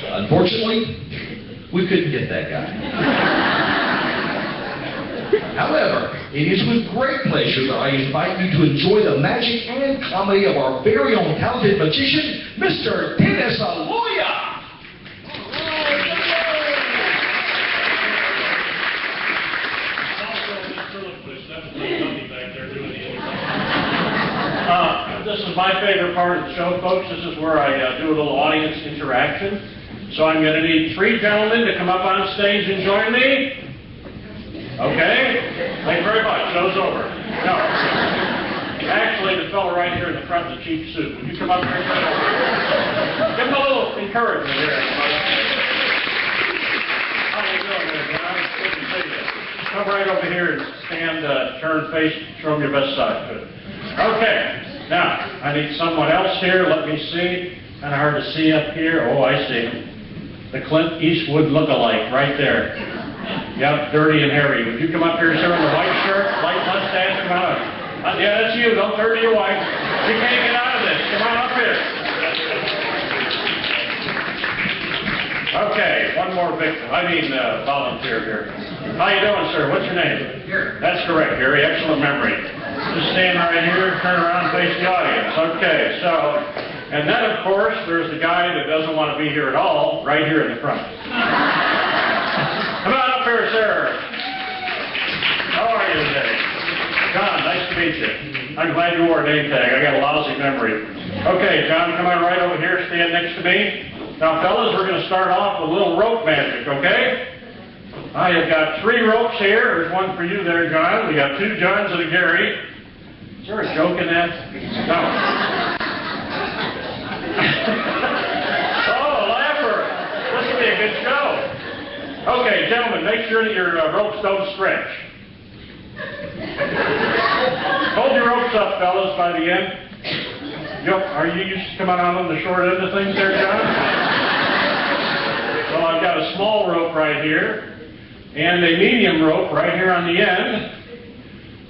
Unfortunately, we couldn't get that guy. However, it is with great pleasure that I invite you to enjoy the magic and comedy of our very own talented magician, Mr. Dennis Aloya. This is my favorite part of the show, folks. This is where I do a little audience interaction. So I'm going to need 3 gentlemen to come up on stage and join me. Okay? Thank you very much. Show's over. No. Actually, the fellow right here in the front in the cheap suit. Would you come up here and sit over? Give him a little encouragement here. How you doing there, John? Good to see you. Come right over here and stand, turn face, show them your best side. Good. Okay. Now, I need someone else here. Let me see. Kind of hard to see up here. Oh, I see him. The Clint Eastwood look-alike right there. Yep, dirty and hairy. Would you come up here, sir, in the white shirt, white mustache? Come on up. Yeah, that's you. Don't turn to your wife. You can't get out of this. Come on up here. Okay, one more victim. Volunteer here. How you doing, sir? What's your name? Gary. That's correct, Gary. Excellent memory. Just stand right here, turn around, face the audience. Okay, so, and then, of course, there's the guy that doesn't want to be here at all, right here in the front. Come on up here, sir. How are you today? John, nice to meet you. I'm glad you wore a name tag. I got a lousy memory. Okay, John, come on right over here, stand next to me. Now, fellas, we're going to start off with a little rope magic, okay? I have got 3 ropes here. There's one for you there, John. We got 2 Johns and a Gary. Is there a joke in that? No. Oh, a laugher. This will be a good show. Okay, gentlemen, make sure that your ropes don't stretch. Hold your ropes up, fellas, by the end. Are you used to coming out on the short end of things there, John? Well, I've got a small rope right here, and a medium rope right here on the end.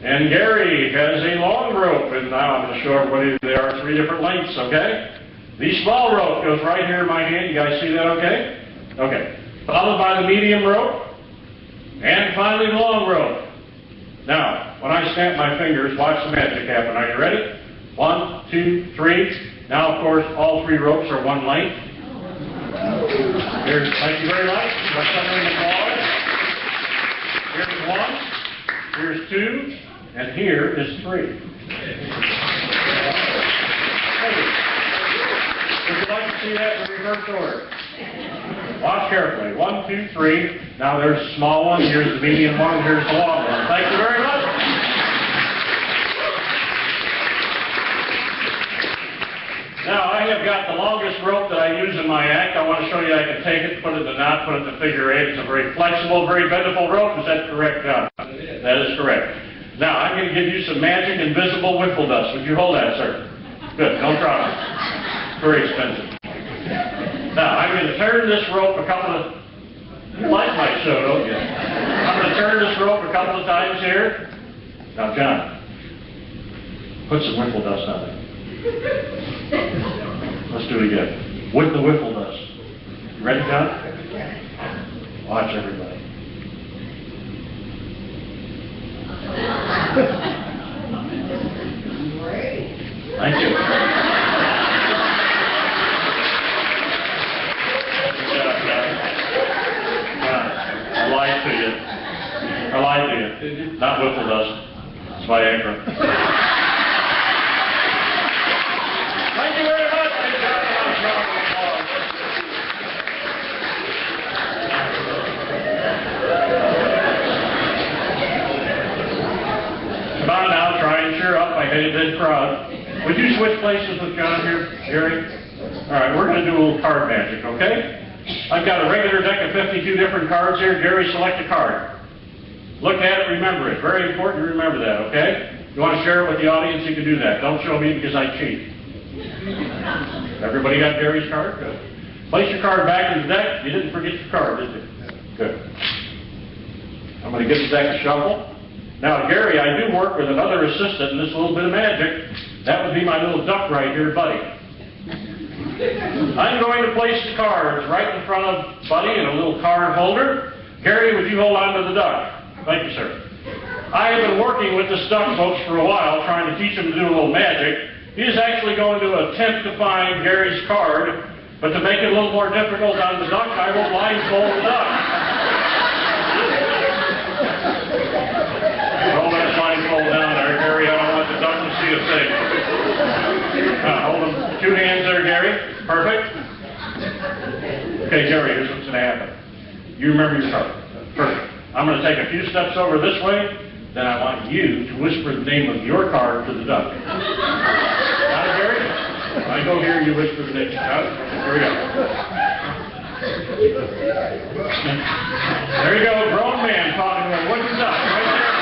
And Gary has a long rope, and now I'm going to show everybody there are 3 different lengths, okay? The small rope goes right here in my hand. You guys see that okay? Okay. Followed by the medium rope, and finally the long rope. Now, when I snap my fingers, watch the magic happen. Are you ready? 1, 2, 3. Now, of course, all 3 ropes are one length. Thank you very much. Let's under the applause. Here's 1, here's 2, and here is 3. Would you like to see that in reverse order? Watch carefully. 1, 2, 3. Now there's the small one, here's the medium one, here's the long one. Thank you very much. Now, I have got the longest rope that I use in my act. I want to show you I can take it, put it in a knot, put it in the figure 8. It's a very flexible, very bendable rope. Is that correct, John? That is correct. Now, I'm going to give you some magic invisible wiffle dust. Would you hold that, sir? Good. Don't drop it. Very expensive. Now, I'm going to turn this rope a couple of... You like my show, don't you? I'm going to turn this rope a couple of times here. Now, John, put some wiffle dust on it. Let's do it again. With the wiffle dust. You ready, John? Watch everybody. Thank you. I lied to you. I lied to you. Not wiffle dust. It's Viagra. Thank you very much. Come on now, try and cheer up. I hate a dead crowd. Would you switch places with John here, Gary? All right, we're going to do a little card magic, okay? I've got a regular deck of 52 different cards here. Gary, select a card. Look at it, remember it. Very important to remember that, okay? You want to share it with the audience, you can do that. Don't show me because I cheat. Everybody got Gary's card? Good. Place your card back in the deck. You didn't forget your card, did you? Good. I'm going to give the deck a shuffle. Now, Gary, I do work with another assistant in this little bit of magic. That would be my little duck right here, Buddy. I'm going to place the cards right in front of Buddy in a little card holder. Gary, would you hold on to the duck? Thank you, sir. I have been working with this duck, folks, for a while, trying to teach him to do a little magic. He is actually going to attempt to find Gary's card, but to make it a little more difficult on the duck, I will blindfold the duck. Roll that blindfold down there, Gary. I don't want the duck to see a thing. Hold him. 2 hands there, Gary. Perfect. Okay, Gary, here's what's going to happen. You remember your card. Perfect. I'm going to take a few steps over this way, then I want you to whisper the name of your card to the duck. Got it, Gary? I go here, you whisper the name. Got it? Here we go. There you go, grown man talking to a wooden duck right there.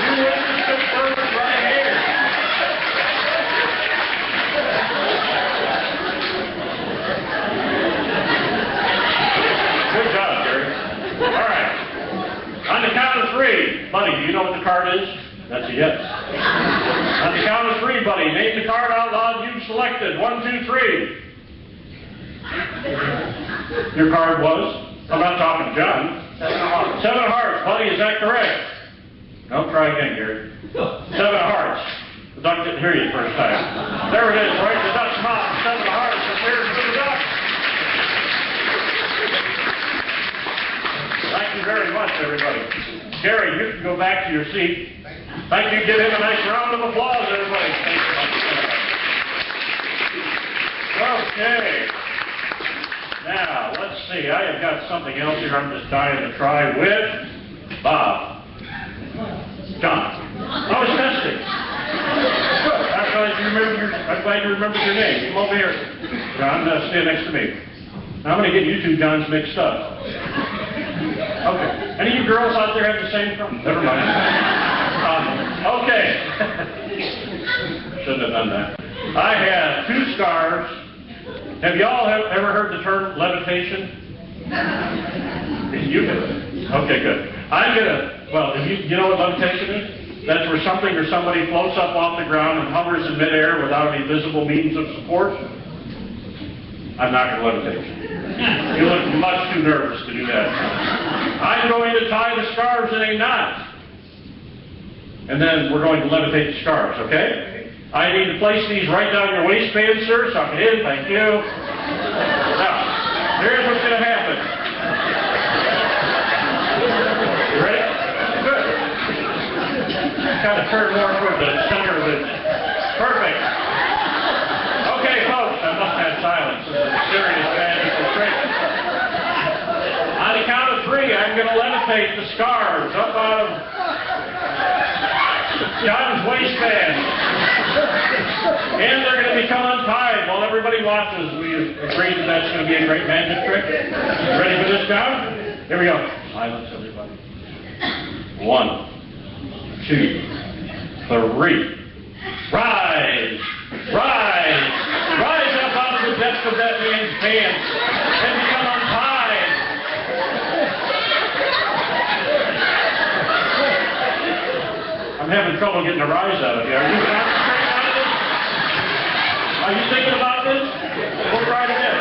You witness the first right here. Good job, Gary. All right. On the count of 3, Buddy, do you know what the card is? That's a yes. On the count of 3, Buddy, name the card out loud you've selected. 1, 2, 3. Your card was? I'm not talking to John. 7 of hearts. 7 of hearts. Buddy, is that correct? No, try again, Gary. 7 of hearts. The duck didn't hear you the first time. There it is, right in the duck's mouth. 7 of hearts. Appears to the duck. Thank you very much, everybody. Gary, you can go back to your seat. Thank you. Give him a nice round of applause, everybody. Thank you. Okay. Now, let's see. I have got something else here I'm just dying to try with Bob. John. I was testing. Good. I'm glad you remembered your name. Come over here. John, stand next to me. Now, I'm going to get you 2 Johns mixed up. Okay. Any of you girls out there have the same problem? Never mind. Okay. Shouldn't have done that. I have 2 scarves. Have y'all ever heard the term levitation? You have. Okay, good. I'm gonna. Well, you know what levitation is? That's where something or somebody floats up off the ground and hovers in midair without any visible means of support. I'm not going to levitate. You look much too nervous to do that. I'm going to tie the scarves in a knot. And then we're going to levitate the scarves, okay? I need to place these right down your waistband, sir. Suck it in, thank you. Now, here's what's going to happen. You ready? Good. Kind of turn more toward the center of it. Perfect. Okay, folks, I must have silence. This is a serious magical trick. On the count of 3, I'm going to levitate the scarves up out of John's waistband. And they're going to become untied while everybody watches. We agree that that's going to be a great magic trick. Ready for this, John? Here we go. Silence, everybody. 1, 2, 3. Rise! Rise! Rise up out of the depths of that man's pants and become untied! I'm having trouble getting a rise out of you. Are you concentrating on this? Are you thinking about this? We'll try it again.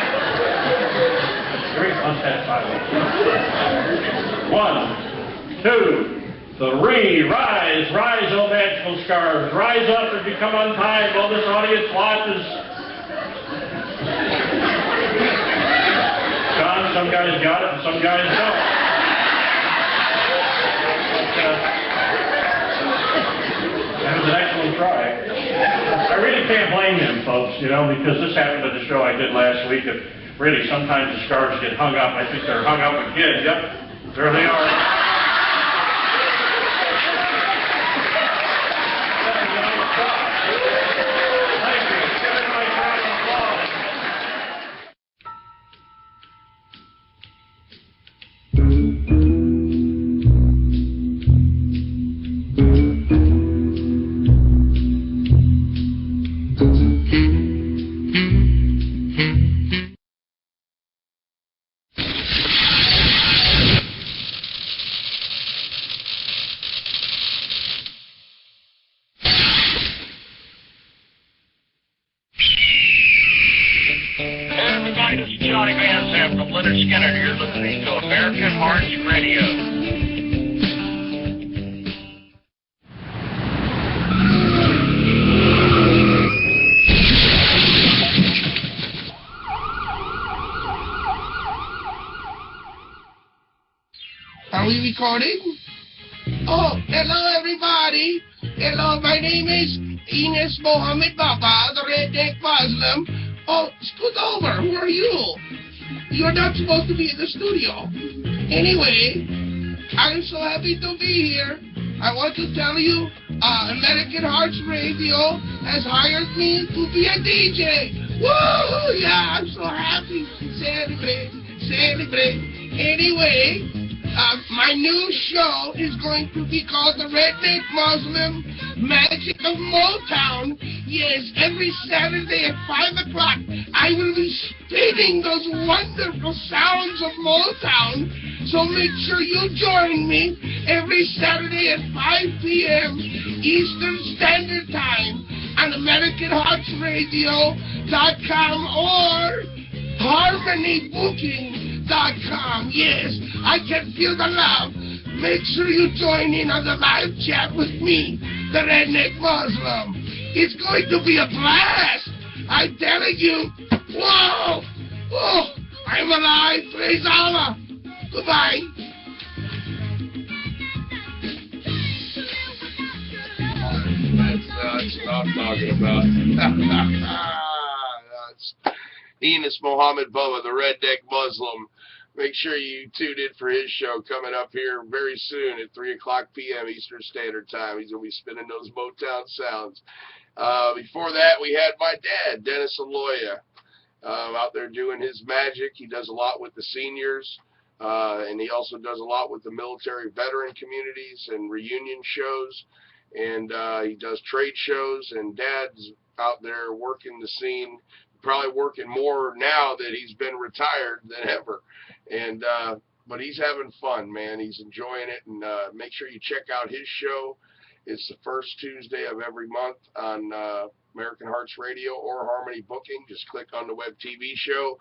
Very unsaid silence. 1, 2, 3, rise, rise, oh magical scarves, rise up and become untied while this audience watches. John, some guys got it and some guys don't. That was an excellent try. I really can't blame them, folks, you know, because this happened at the show I did last week, and really sometimes the scarves get hung up. I think they're hung up again. Yep, there they are. right. It's Johnny Van Zandt from Leonard Skinner. You're listening to American Hearts Radio. Are we recording? Oh, hello everybody. Hello, my name is Ines Mohammed Baba, the redneck Muslim. Oh, scoot over. Who are you? You're not supposed to be in the studio. Anyway, I'm so happy to be here. I want to tell you, American Hearts Radio has hired me to be a DJ. Woo! Yeah, I'm so happy. Celebrate, celebrate. Anyway, my new show is going to be called The Redneck Muslim Magic of Motown. Yes, every Saturday at 5 o'clock, I will be spinning those wonderful sounds of Motown. So make sure you join me every Saturday at 5 p.m. Eastern Standard Time on AmericanHeartsRadio.com or HarmonyBooking.com. Yes, I can feel the love. Make sure you join in on the live chat with me, the Redneck Muslim. It's going to be a blast. I'm telling you. Whoa! Oh, I'm alive. Praise Allah. Goodbye. That's what I'm talking about. That's Enos Mohammed Boa, the Redneck Muslim. Make sure you tune in for his show coming up here very soon at 3 o'clock p.m. Eastern Standard Time. He's going to be spinning those Motown sounds. Before that, we had my dad, Dennis Aloya, out there doing his magic. He does a lot with the seniors, and he also does a lot with the military veteran communities and reunion shows. And he does trade shows, and Dad's out there working the scene, probably working more now that he's been retired than ever. And but he's having fun, man. He's enjoying it, and make sure you check out his show. It's the first Tuesday of every month on American Hearts Radio or Harmony Booking. Just click on the web TV show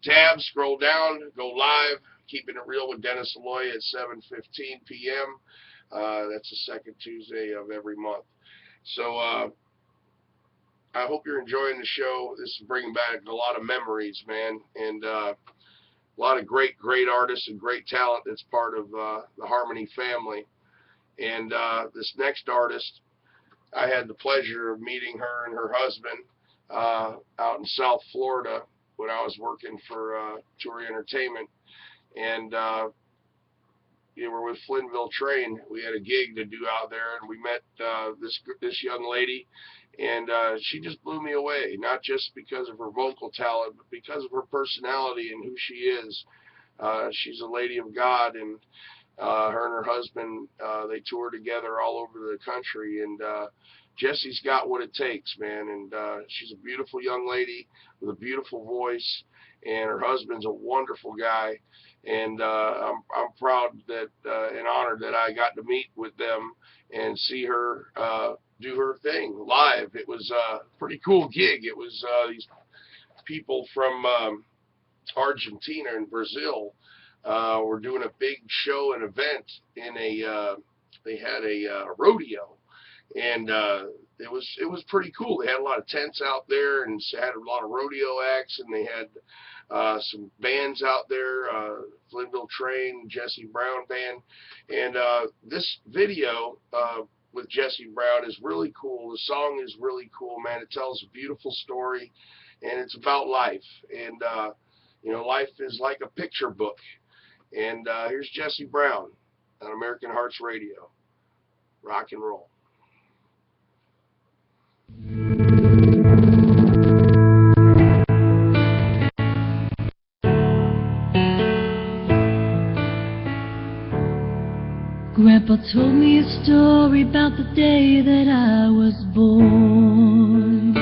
tab, scroll down, go live. Keeping It Real with Dennis Aloy at 7:15 p.m. That's the second Tuesday of every month. So I hope you're enjoying the show. This is bringing back a lot of memories, man, and a lot of great artists and great talent that's part of the Harmony family. And this next artist, I had the pleasure of meeting her and her husband out in South Florida when I was working for Tour Entertainment. And we were with Flynnville Train. We had a gig to do out there, and we met this young lady. And she just blew me away, not just because of her vocal talent, but because of her personality and who she is. She's a lady of God, and her and her husband, they tour together all over the country. And Jessie's got what it takes, man. And she's a beautiful young lady with a beautiful voice, and her husband's a wonderful guy. And I'm proud that and honored that I got to meet with them and see her do her thing live. It was a pretty cool gig. It was these people from Argentina and Brazil were doing a big show and event in they had a rodeo, and it was pretty cool. They had a lot of tents out there and had a lot of rodeo acts, and they had some bands out there, Flynnville Train, Jesse Brown Band, and this video with Jesse Brown is really cool. The song is really cool, man. It tells a beautiful story, and it's about life. And life is like a picture book. And here's Jesse Brown on American Hearts Radio. Rock and roll. Grandpa told me a story about the day that I was born.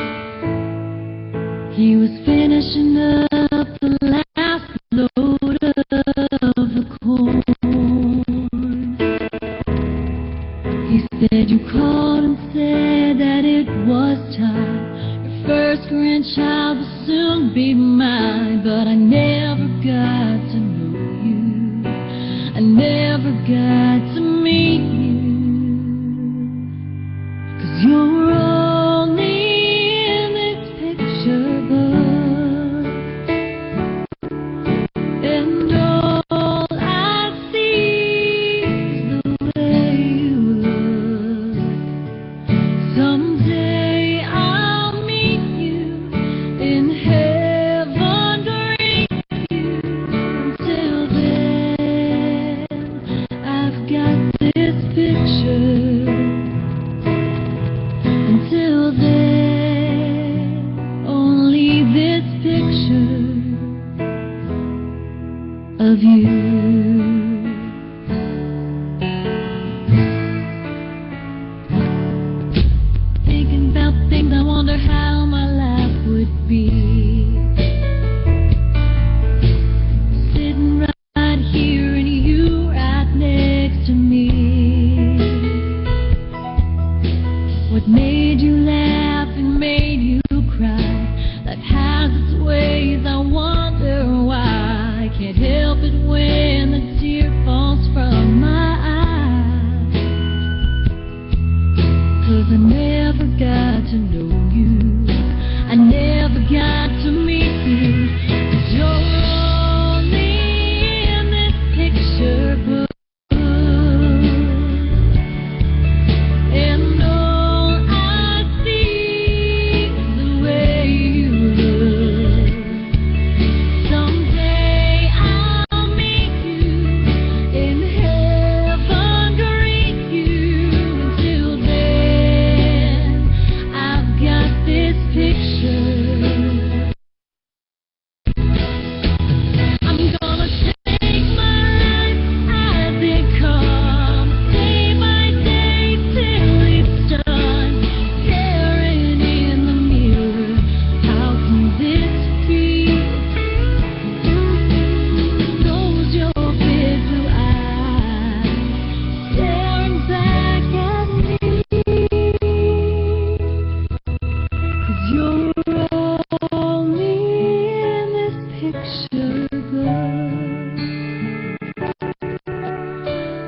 He was finishing up the last load of the corn. He said you called and said that it was time, your first last grandchild will soon be mine, but I never got to know you. I never got to meet you. 'Cause you're only in this picture book, and all I see is the way you look. Someday I'll meet you in heaven, greet you. Until then, I've got this picture. Until then, only this picture of you. Thinking about things, I wonder how my life would be. Sitting right here and you right next to me. What made you laugh and made you cry? Life has its ways, I wonder why. I can't help it when the tear falls from my eye. 'Cause I never got to know you, I never got to meet you. 'Cause you're only in this picture book, and all I see is the way you look. Someday I'll meet you in heaven, greet you. Until then, I've got this picture. I'm gonna take my life as it comes, day by day till it's done. Staring in the mirror, how can this be? Close your big blue eyes, staring back at me. 'Cause you're only in this picture book,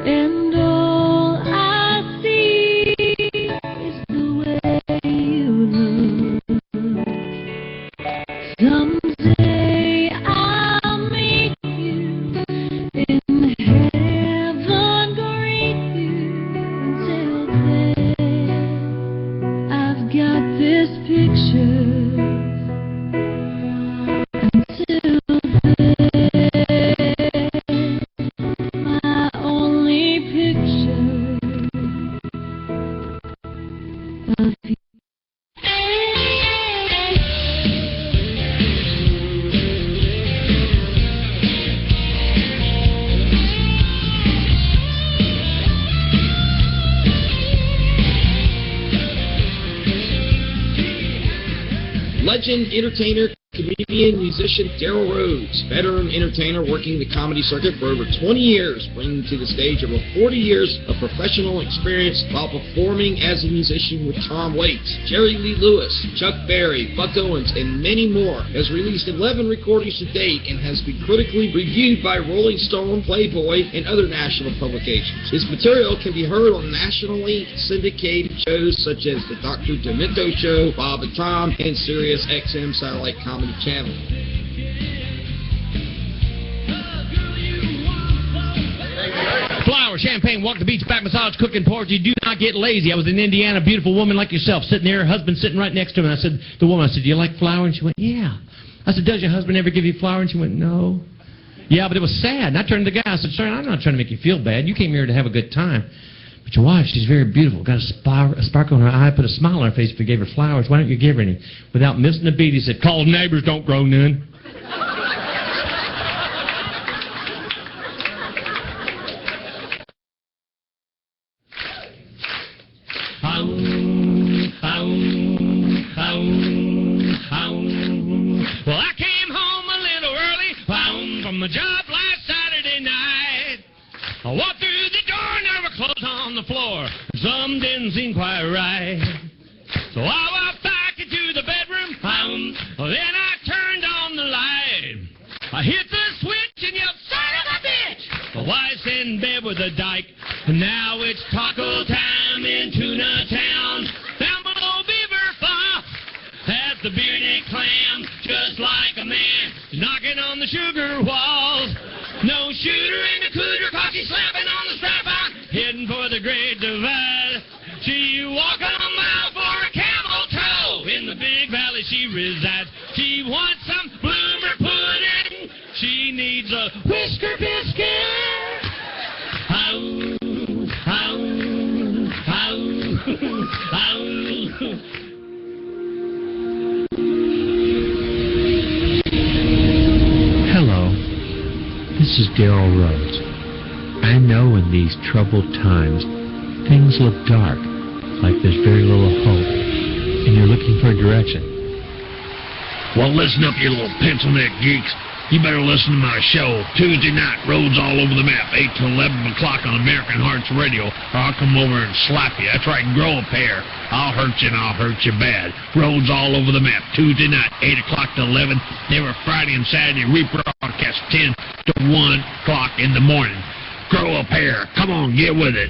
and all I see is the way you look. Someday I'll meet you in heaven, greet you. Until then, I've got this picture. Until then, my only picture of you. Legend, entertainer, comedian, musician Daryl Rhodes, veteran entertainer working the comedy circuit for over 20 years, bringing to the stage over 40 years of professional experience while performing as a musician with Tom Waits, Jerry Lee Lewis, Chuck Berry, Buck Owens, and many more, has released 11 recordings to date and has been critically reviewed by Rolling Stone, Playboy, and other national publications. His material can be heard on nationally syndicated shows such as The Dr. Demento Show, Bob and Tom, and Sirius XM Satellite Comedy Channel. Flower, champagne, walk the beach, back massage, cooking, porgy. Do not get lazy. I was in Indiana, beautiful woman like yourself, sitting there, her husband sitting right next to her. And I said, the woman, I said, do you like flower? And she went, yeah. I said, does your husband ever give you flower? And she went, no. Yeah, but it was sad. And I turned to the guy, I said, sir, I'm not trying to make you feel bad. You came here to have a good time. But your wife, she's very beautiful. Got a sparkle in her eye, put a smile on her face if you gave her flowers. Why don't you give her any? Without missing a beat, he said, call neighbors, don't grow none. Well, I came home a little early from the job last Saturday night. I walked through the door and there were clothes on the floor. Some didn't seem quite right. So I walked back into the bedroom I hit the switch and yelled, son of a bitch! My wife's in bed with a dyke, and now it's taco time in Tuna Town. Down below Beaver Fall, has the bearded clam, just like a man, knocking on the sugar walls. No shooter in the cooter, cocky slapping on the strap on, heading for the Great Divide. She walking a mile for a camel toe, in the big valley she resides. She wants some bloomer pudding, she needs a whisker biscuit. Ow, ow, ow, ow. Hello, this is Daryl Rhodes. I know in these troubled times, things look dark, like there's very little hope, and you're looking for direction. Well, listen up, you little pencil-neck geeks. You better listen to my show, Tuesday night, Roads All Over the Map, 8 to 11 o'clock on American Hearts Radio, or I'll come over and slap you. That's right, grow a pair. I'll hurt you, and I'll hurt you bad. Roads All Over the Map, Tuesday night, 8 o'clock to 11. Every Friday and Saturday, rebroadcast 10 to 1 o'clock in the morning. Grow a pair. Come on, get with it.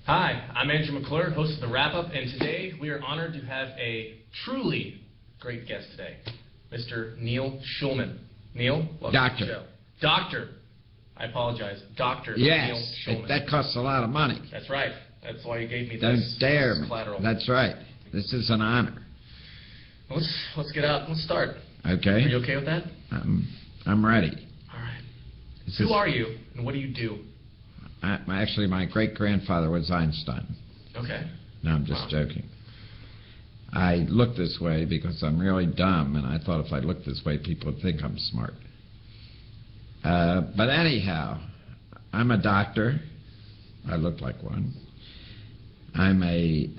Hi, I'm Andrew McClure, host of The Wrap-Up, and today we are honored to have a truly great guest today, Mr. Neil Schulman. Neil, welcome to the show. Doctor, I apologize, Dr. Neil Schulman. That costs a lot of money. That's right. That's why you gave me Don't this dare me. collateral. That's right. This is an honor. Let's get out. Let's start. Okay. Are you okay with that? I'm ready. All right. Who are you, and what do you do? Actually, my great-grandfather was Einstein. Okay. No, I'm just joking. I look this way because I'm really dumb, and I thought if I looked this way, people would think I'm smart. But anyhow, I'm a doctor. I look like one. I'm a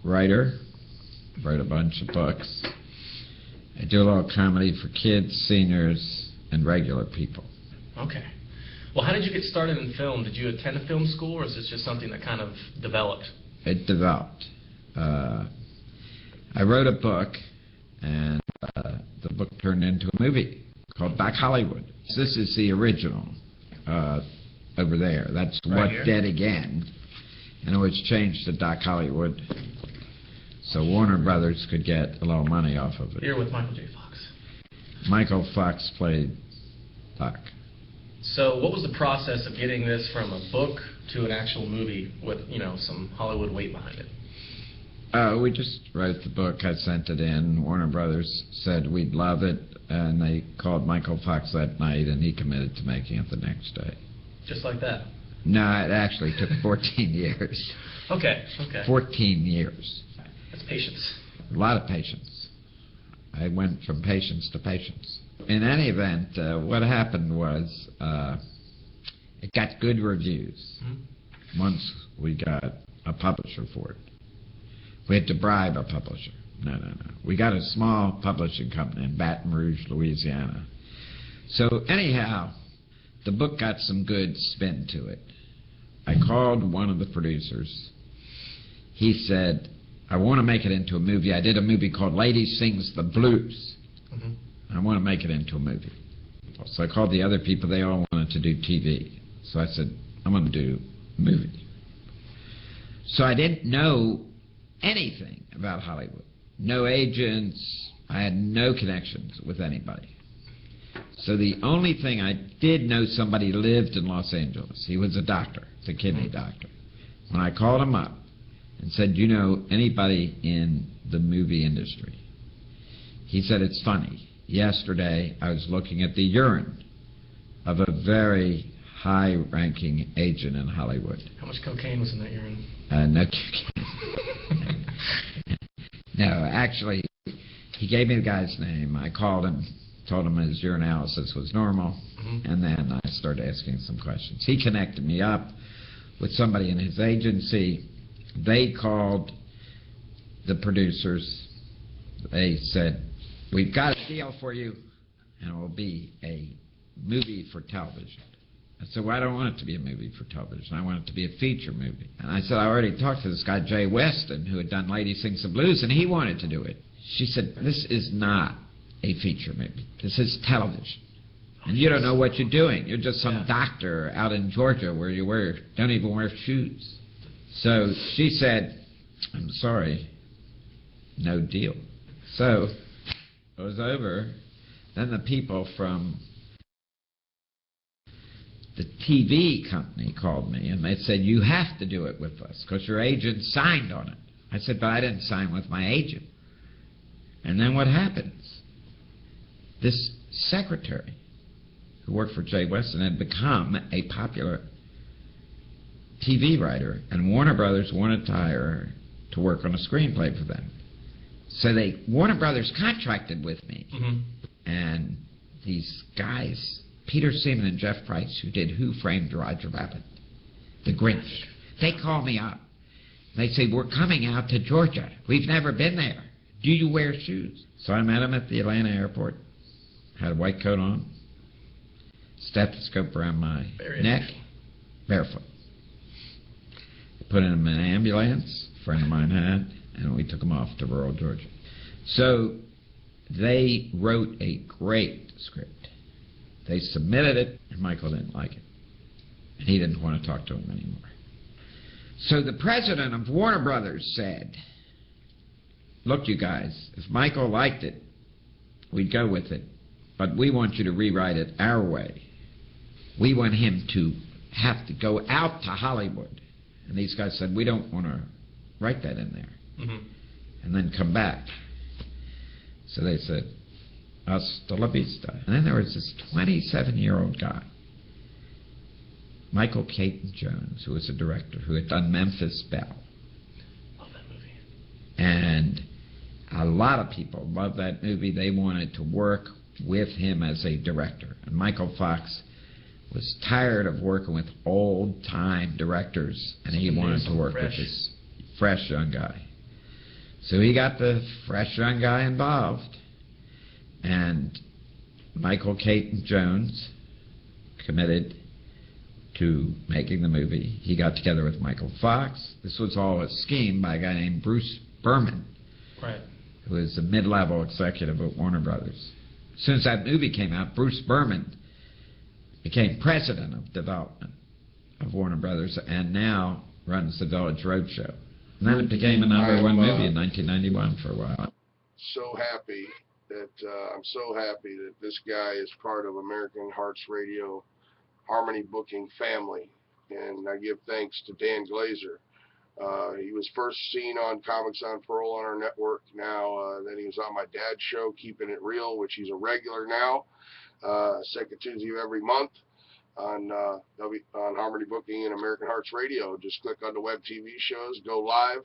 writer. Wrote a bunch of books. I do a little comedy for kids, seniors, and regular people. Okay. Well, how did you get started in film? Did you attend a film school, or is this just something that kind of developed? It developed. I wrote a book, and the book turned into a movie called Doc Hollywood. This is the original over there. That's Right What here? Dead Again. And it was changed to Doc Hollywood so Warner Brothers could get a little money off of it. Here with Michael J. Fox. Michael Fox played Doc. So what was the process of getting this from a book to an actual movie with, some Hollywood weight behind it? We just wrote the book. I sent it in. Warner Brothers said we'd love it, and they called Michael Fox that night, and he committed to making it the next day. Just like that? No, it actually took 14 years. Okay. 14 years. That's patience. A lot of patience. I went from patience to patience. In any event, what happened was it got good reviews. Mm-hmm. Once we got a publisher for it. We had to bribe a publisher. No. We got a small publishing company in Baton Rouge, Louisiana. So anyhow, the book got some good spin to it. I called one of the producers. He said, I want to make it into a movie. I did a movie called Lady Sings the Blues. Mm-hmm. I want to make it into a movie. So I called the other people. They all wanted to do TV. So I said, I'm going to do a movie. So I didn't know anything about Hollywood. No agents. I had no connections with anybody. So the only thing I did know, somebody lived in Los Angeles. He was a doctor, a kidney doctor. When I called him up and said, do you know anybody in the movie industry? He said, it's funny. yesterday I was looking at the urine of a very high-ranking agent in Hollywood. How much cocaine was in that urine? No cocaine. No, actually, he gave me the guy's name. I called him, told him his urinalysis was normal, and then I started asking some questions. He connected me up with somebody in his agency. They called the producers. They said, "We've got a deal for you, and it will be a movie for television." I said, "Well, I don't want it to be a movie for television. I want it to be a feature movie." And I said, "I already talked to this guy, Jay Weston, who had done Lady Sings the Blues, and he wanted to do it." She said, "This is not a feature movie. This is television. And you don't know what you're doing. You're just some doctor out in Georgia where you don't even wear shoes." So she said, "I'm sorry, no deal." So it was over. Then the people from the TV company called me, and they said, "You have to do it with us because your agent signed on it." I said, "But I didn't sign with my agent." And then what happens? This secretary who worked for Jay Weston had become a popular TV writer, and Warner Brothers wanted to hire her to work on a screenplay for them. So Warner Brothers contracted with me. And these guys, Peter Seaman and Jeff Price, who did Who Framed Roger Rabbit, The Grinch, they call me up. They say, "We're coming out to Georgia. We've never been there. Do you wear shoes?" So I met them at the Atlanta airport, had a white coat on, stethoscope around my neck, barefoot. Put him in an ambulance, a friend of mine had, and we took him off to rural Georgia. So they wrote a great script. They submitted it, and Michael didn't like it. And he didn't want to talk to him anymore. So the president of Warner Brothers said, "Look, you guys, if Michael liked it, we'd go with it. But we want you to rewrite it our way. We want him to have to go out to Hollywood." And these guys said, "We don't want to write that in there." And then come back. So they said, "Hasta la vista." And then there was this 27-year-old guy, Michael Caton Jones, who was a director who had done Memphis Belle. Love that movie. And a lot of people loved that movie. They wanted to work with him as a director. And Michael Fox was tired of working with old-time directors, and he wanted to work with this fresh young guy. So he got the fresh young guy involved, and Michael Caton Jones committed to making the movie. He got together with Michael Fox. This was all a scheme by a guy named Bruce Berman, who was a mid-level executive at Warner Brothers. As soon as that movie came out, Bruce Berman became president of development of Warner Brothers and now runs the Village Roadshow. And then it became a #1 movie in 1991 for a while. I'm so happy that this guy is part of American Hearts Radio Harmony Booking family. And I give thanks to Dan Glazer. He was first seen on Comics on Pearl on our network. Now, then he was on my dad's show, Keeping It Real, which he's a regular now. Second Tuesday of every month on Harmony Booking and American Hearts Radio. Just click on the web TV shows, go live,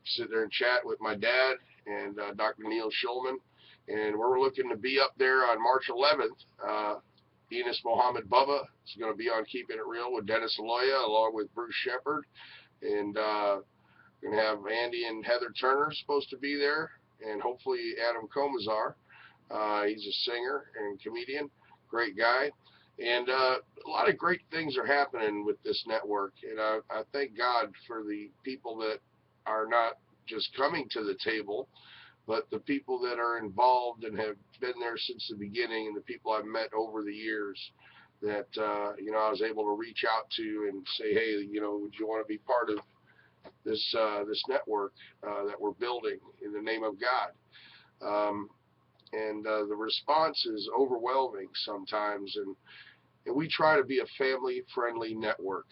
sit there and chat with my dad and Dr. Neil Schulman. And we're looking to be up there on March 11th. Enos Mohammed Bubba is going to be on Keeping It Real with Dennis Aloya along with Bruce Shepard. And we're going to have Andy and Heather Turner supposed to be there, and hopefully Adam Comazar. He's a singer and comedian, great guy. And a lot of great things are happening with this network. And I thank God for the people that are not just coming to the table, but the people that are involved and have been there since the beginning, and the people I've met over the years that, I was able to reach out to and say, "Hey, would you want to be part of this network that we're building in the name of God?" And the response is overwhelming sometimes, and we try to be a family-friendly network,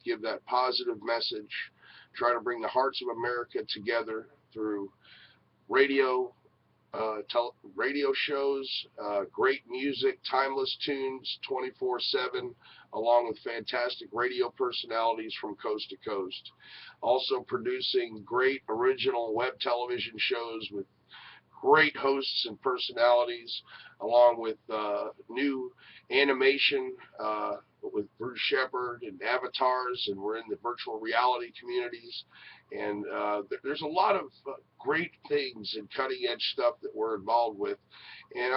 give that positive message, try to bring the hearts of America together through radio, radio shows, great music, timeless tunes 24/7, along with fantastic radio personalities from coast to coast. Also producing great original web television shows with great hosts and personalities, along with new animation with Bruce Shepard and avatars, and we're in the virtual reality communities. And there's a lot of great things and cutting edge stuff that we're involved with. And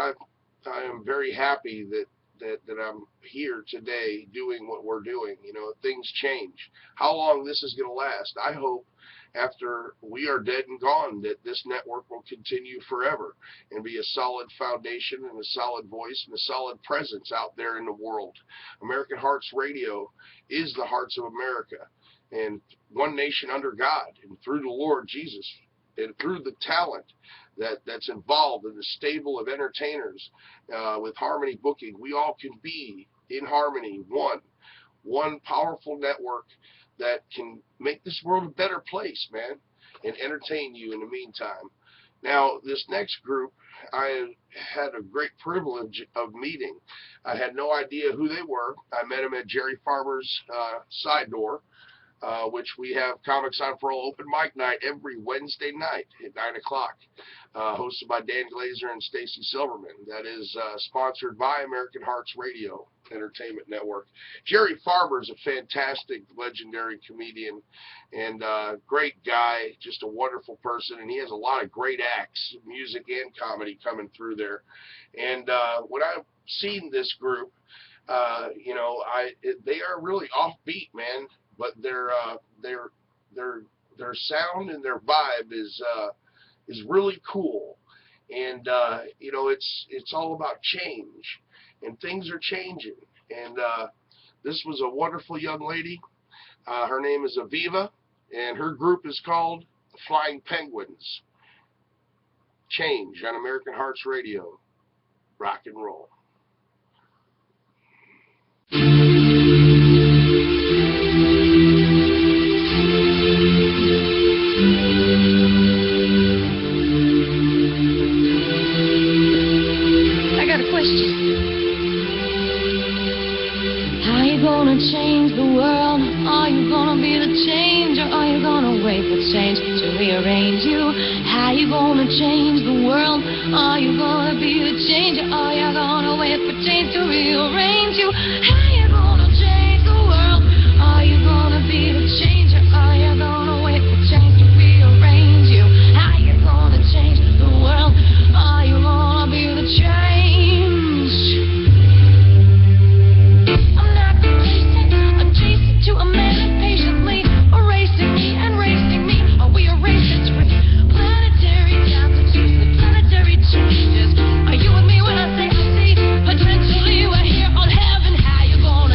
I am very happy that I'm here today doing what we're doing. You know, things change. How long this is going to last, I hope after we are dead and gone, that this network will continue forever and be a solid foundation and a solid voice and a solid presence out there in the world. American Hearts Radio is the hearts of America, and one nation under God, and through the Lord Jesus, and through the talent that's involved in the stable of entertainers with Harmony Booking, we all can be in harmony, one powerful network that can make this world a better place, man, and entertain you in the meantime. Now, this next group, I had a great privilege of meeting. I had no idea who they were. I met them at Jerry Farmer's side door, which we have Comics on for All open mic night every Wednesday night at 9 o'clock, hosted by Dan Glazer and Stacy Silverman. That is sponsored by American Hearts Radio Entertainment Network. Jerry Farmer is a fantastic, legendary comedian and great guy, just a wonderful person, and he has a lot of great acts, music and comedy coming through there. And when I've seen this group, you know, they are really offbeat, man, but their sound and their vibe is really cool. And you know, it's all about change, and things are changing. And this was a wonderful young lady. Her name is Aviva, and her group is called Flying Penguins. Change on American Hearts Radio. Rock and roll. Change the world. Are you gonna be the change, or are you gonna wait for change to rearrange you? How you gonna change the world? Are you gonna be the change, or are you gonna wait for change to rearrange you? How you gonna change the world? Are you gonna be the change, or are you gonna wait for change to rearrange you? How you gonna change the world? Are you gonna be the change? To a man impatiently erasing me and racing me. Are we erased with planetary altitudes, the planetary changes? Are you with me when I say I see potentially we're here on heaven? How you gonna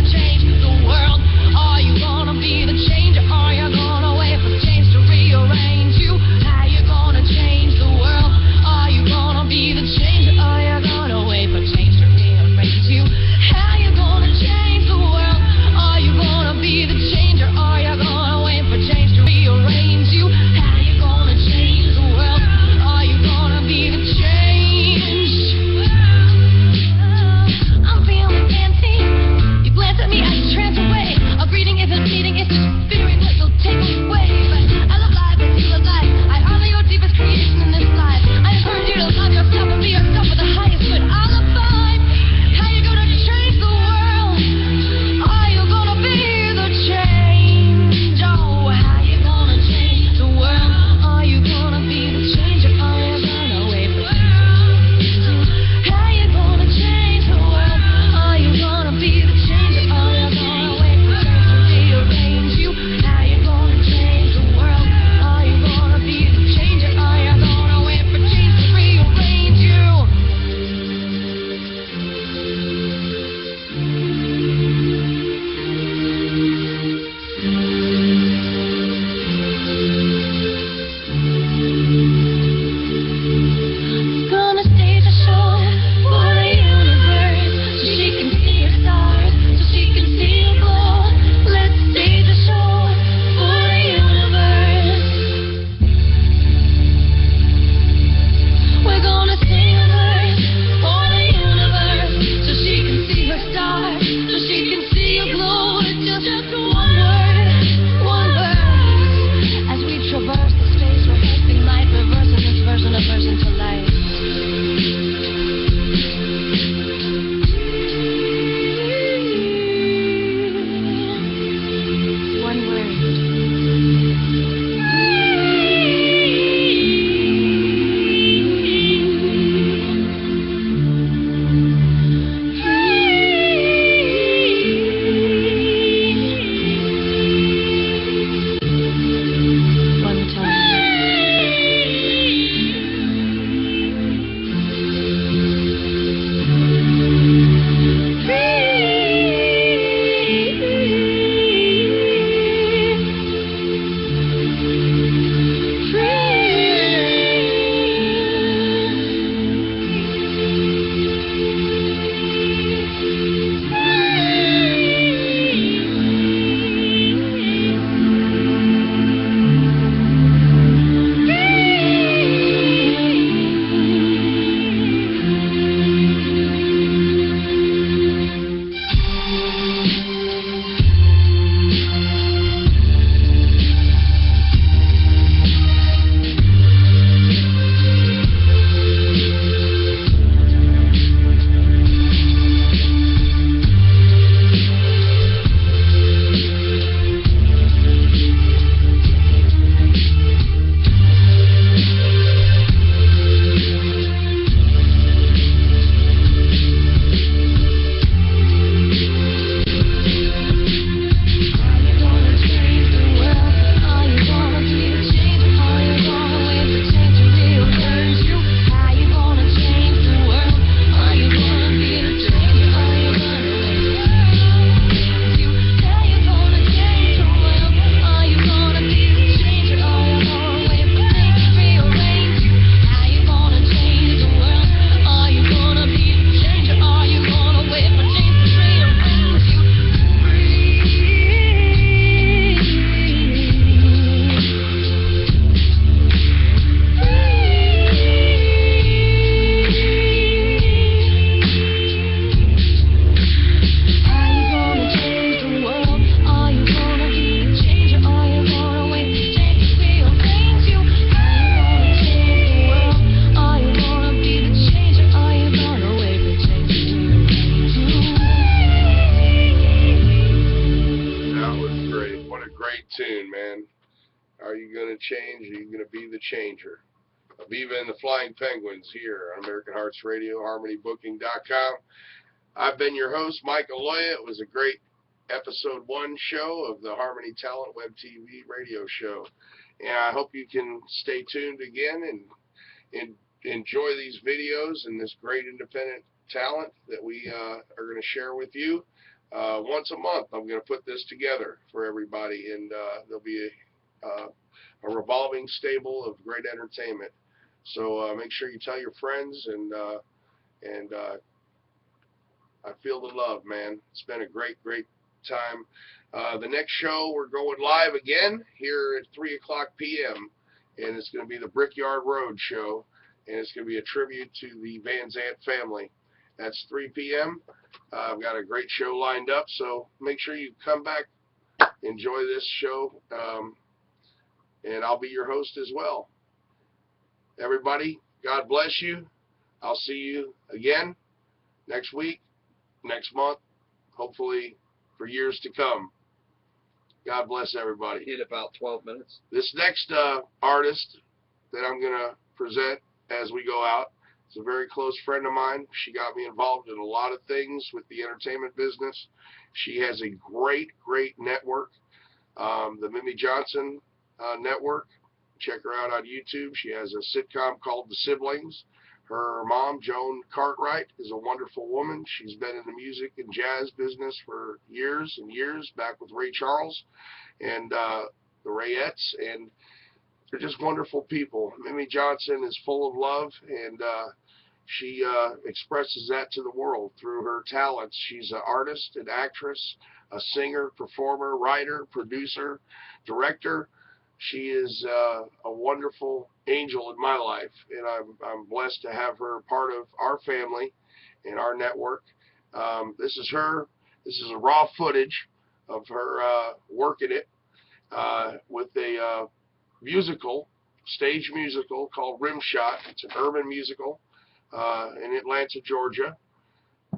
change, or are you going to be the changer? Aviva and the Flying Penguins here on American Hearts Radio, HarmonyBooking.com. I've been your host, Mike Aloya. It was a great episode 1 show of the Harmony Talent Web TV radio show. And I hope you can stay tuned again and enjoy these videos and this great independent talent that we are going to share with you. Once a month, I'm going to put this together for everybody, and there'll be a revolving stable of great entertainment. So make sure you tell your friends, and I feel the love, man. It's been a great time. The next show, we're going live again here at 3 o'clock p.m., and it's going to be the Brickyard Road show, and it's going to be a tribute to the Van Zant family. That's 3 p.m. I've got a great show lined up, so make sure you come back, enjoy this show, and I'll be your host as well. Everybody, God bless you. I'll see you again next week, next month, hopefully for years to come. God bless everybody. In about 12 minutes. This next artist that I'm going to present as we go out is a very close friend of mine. She got me involved in a lot of things with the entertainment business. She has a great network, the Mimi Johnson Network. Check her out on YouTube. She has a sitcom called The Siblings. Her mom, Joan Cartwright, is a wonderful woman. She's been in the music and jazz business for years and years, back with Ray Charles and the Rayettes, and they're just wonderful people. Mimi Johnson is full of love, and she expresses that to the world through her talents. She's an artist, an actress, a singer, performer, writer, producer, director. She is a wonderful angel in my life, and I'm blessed to have her part of our family and our network. This is her. This is a raw footage of her working it with a stage musical called Rimshot. It's an urban musical in Atlanta, Georgia.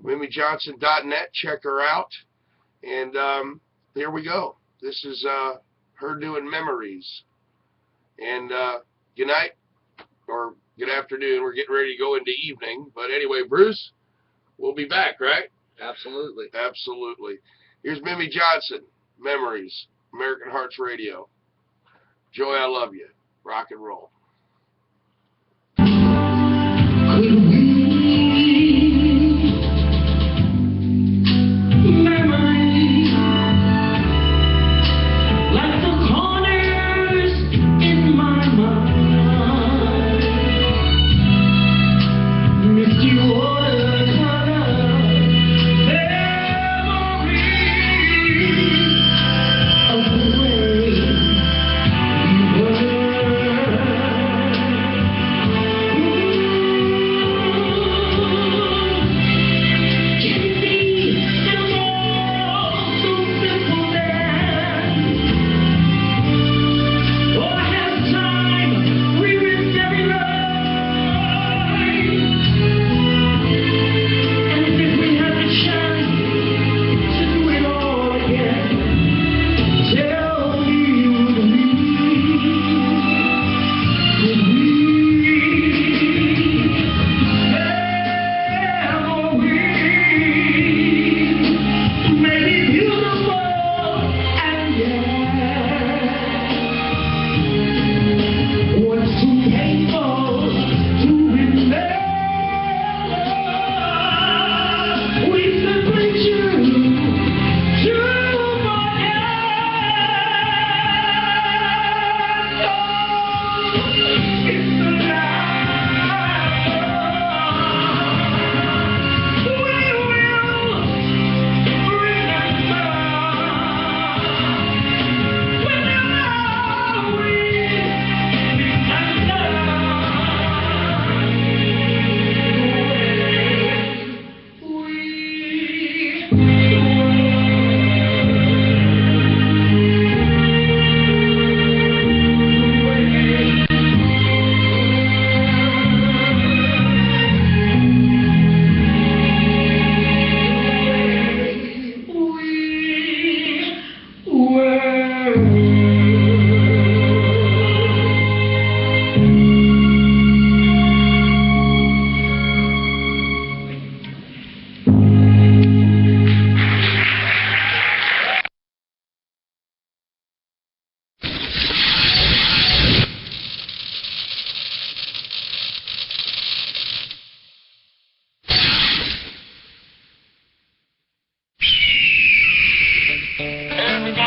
MimiJohnson.net. Check her out. And here we go. This is her doing Memories. And good night, or good afternoon. We're getting ready to go into evening. But anyway, Bruce, we'll be back, right? Absolutely. Absolutely. Here's Mimi Johnson, Memories, American Hearts Radio. Joy, I love you. Rock and roll. Away.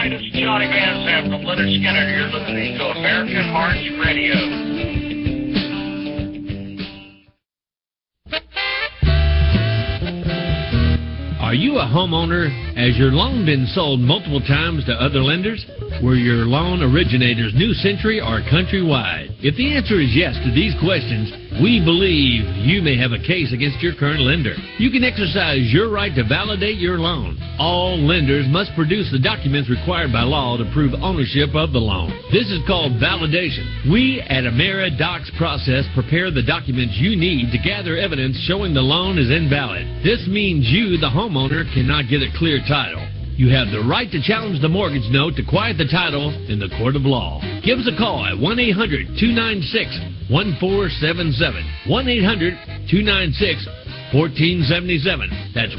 right, it's Johnny Van Zandt from Leonard Skinner. You're listening to American Hearts Radio. Are you a homeowner? Has your loan been sold multiple times to other lenders? Were your loan originators New Century or Countrywide? If the answer is yes to these questions, we believe you may have a case against your current lender. You can exercise your right to validate your loan. All lenders must produce the documents required by law to prove ownership of the loan. This is called validation. We at AmeriDocs Process prepare the documents you need to gather evidence showing the loan is invalid. This means you, the homeowner, cannot get a clear title. You have the right to challenge the mortgage note to quiet the title in the court of law. Give us a call at 1-800-296-1477. 1-800-296-1477. That's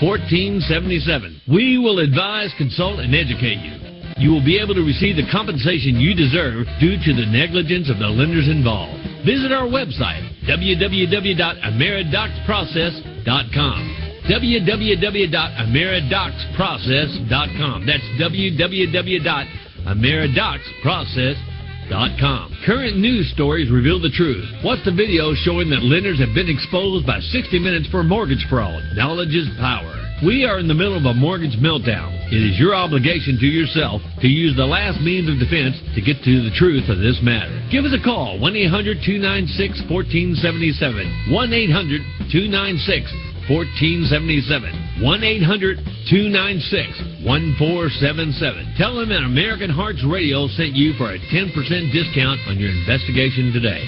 1-800-296-1477. We will advise, consult, and educate you. You will be able to receive the compensation you deserve due to the negligence of the lenders involved. Visit our website, www.ameridocsprocess.com. www.ameridocsprocess.com. That's www.ameridocsprocess.com. Current news stories reveal the truth. Watch the video showing that lenders have been exposed by 60 Minutes for mortgage fraud. Knowledge is power. We are in the middle of a mortgage meltdown. It is your obligation to yourself to use the last means of defense to get to the truth of this matter. Give us a call, 1-800-296-1477. 1-800-296-1477. 1-800-296-1477. Tell them that American Hearts Radio sent you for a 10% discount on your investigation today.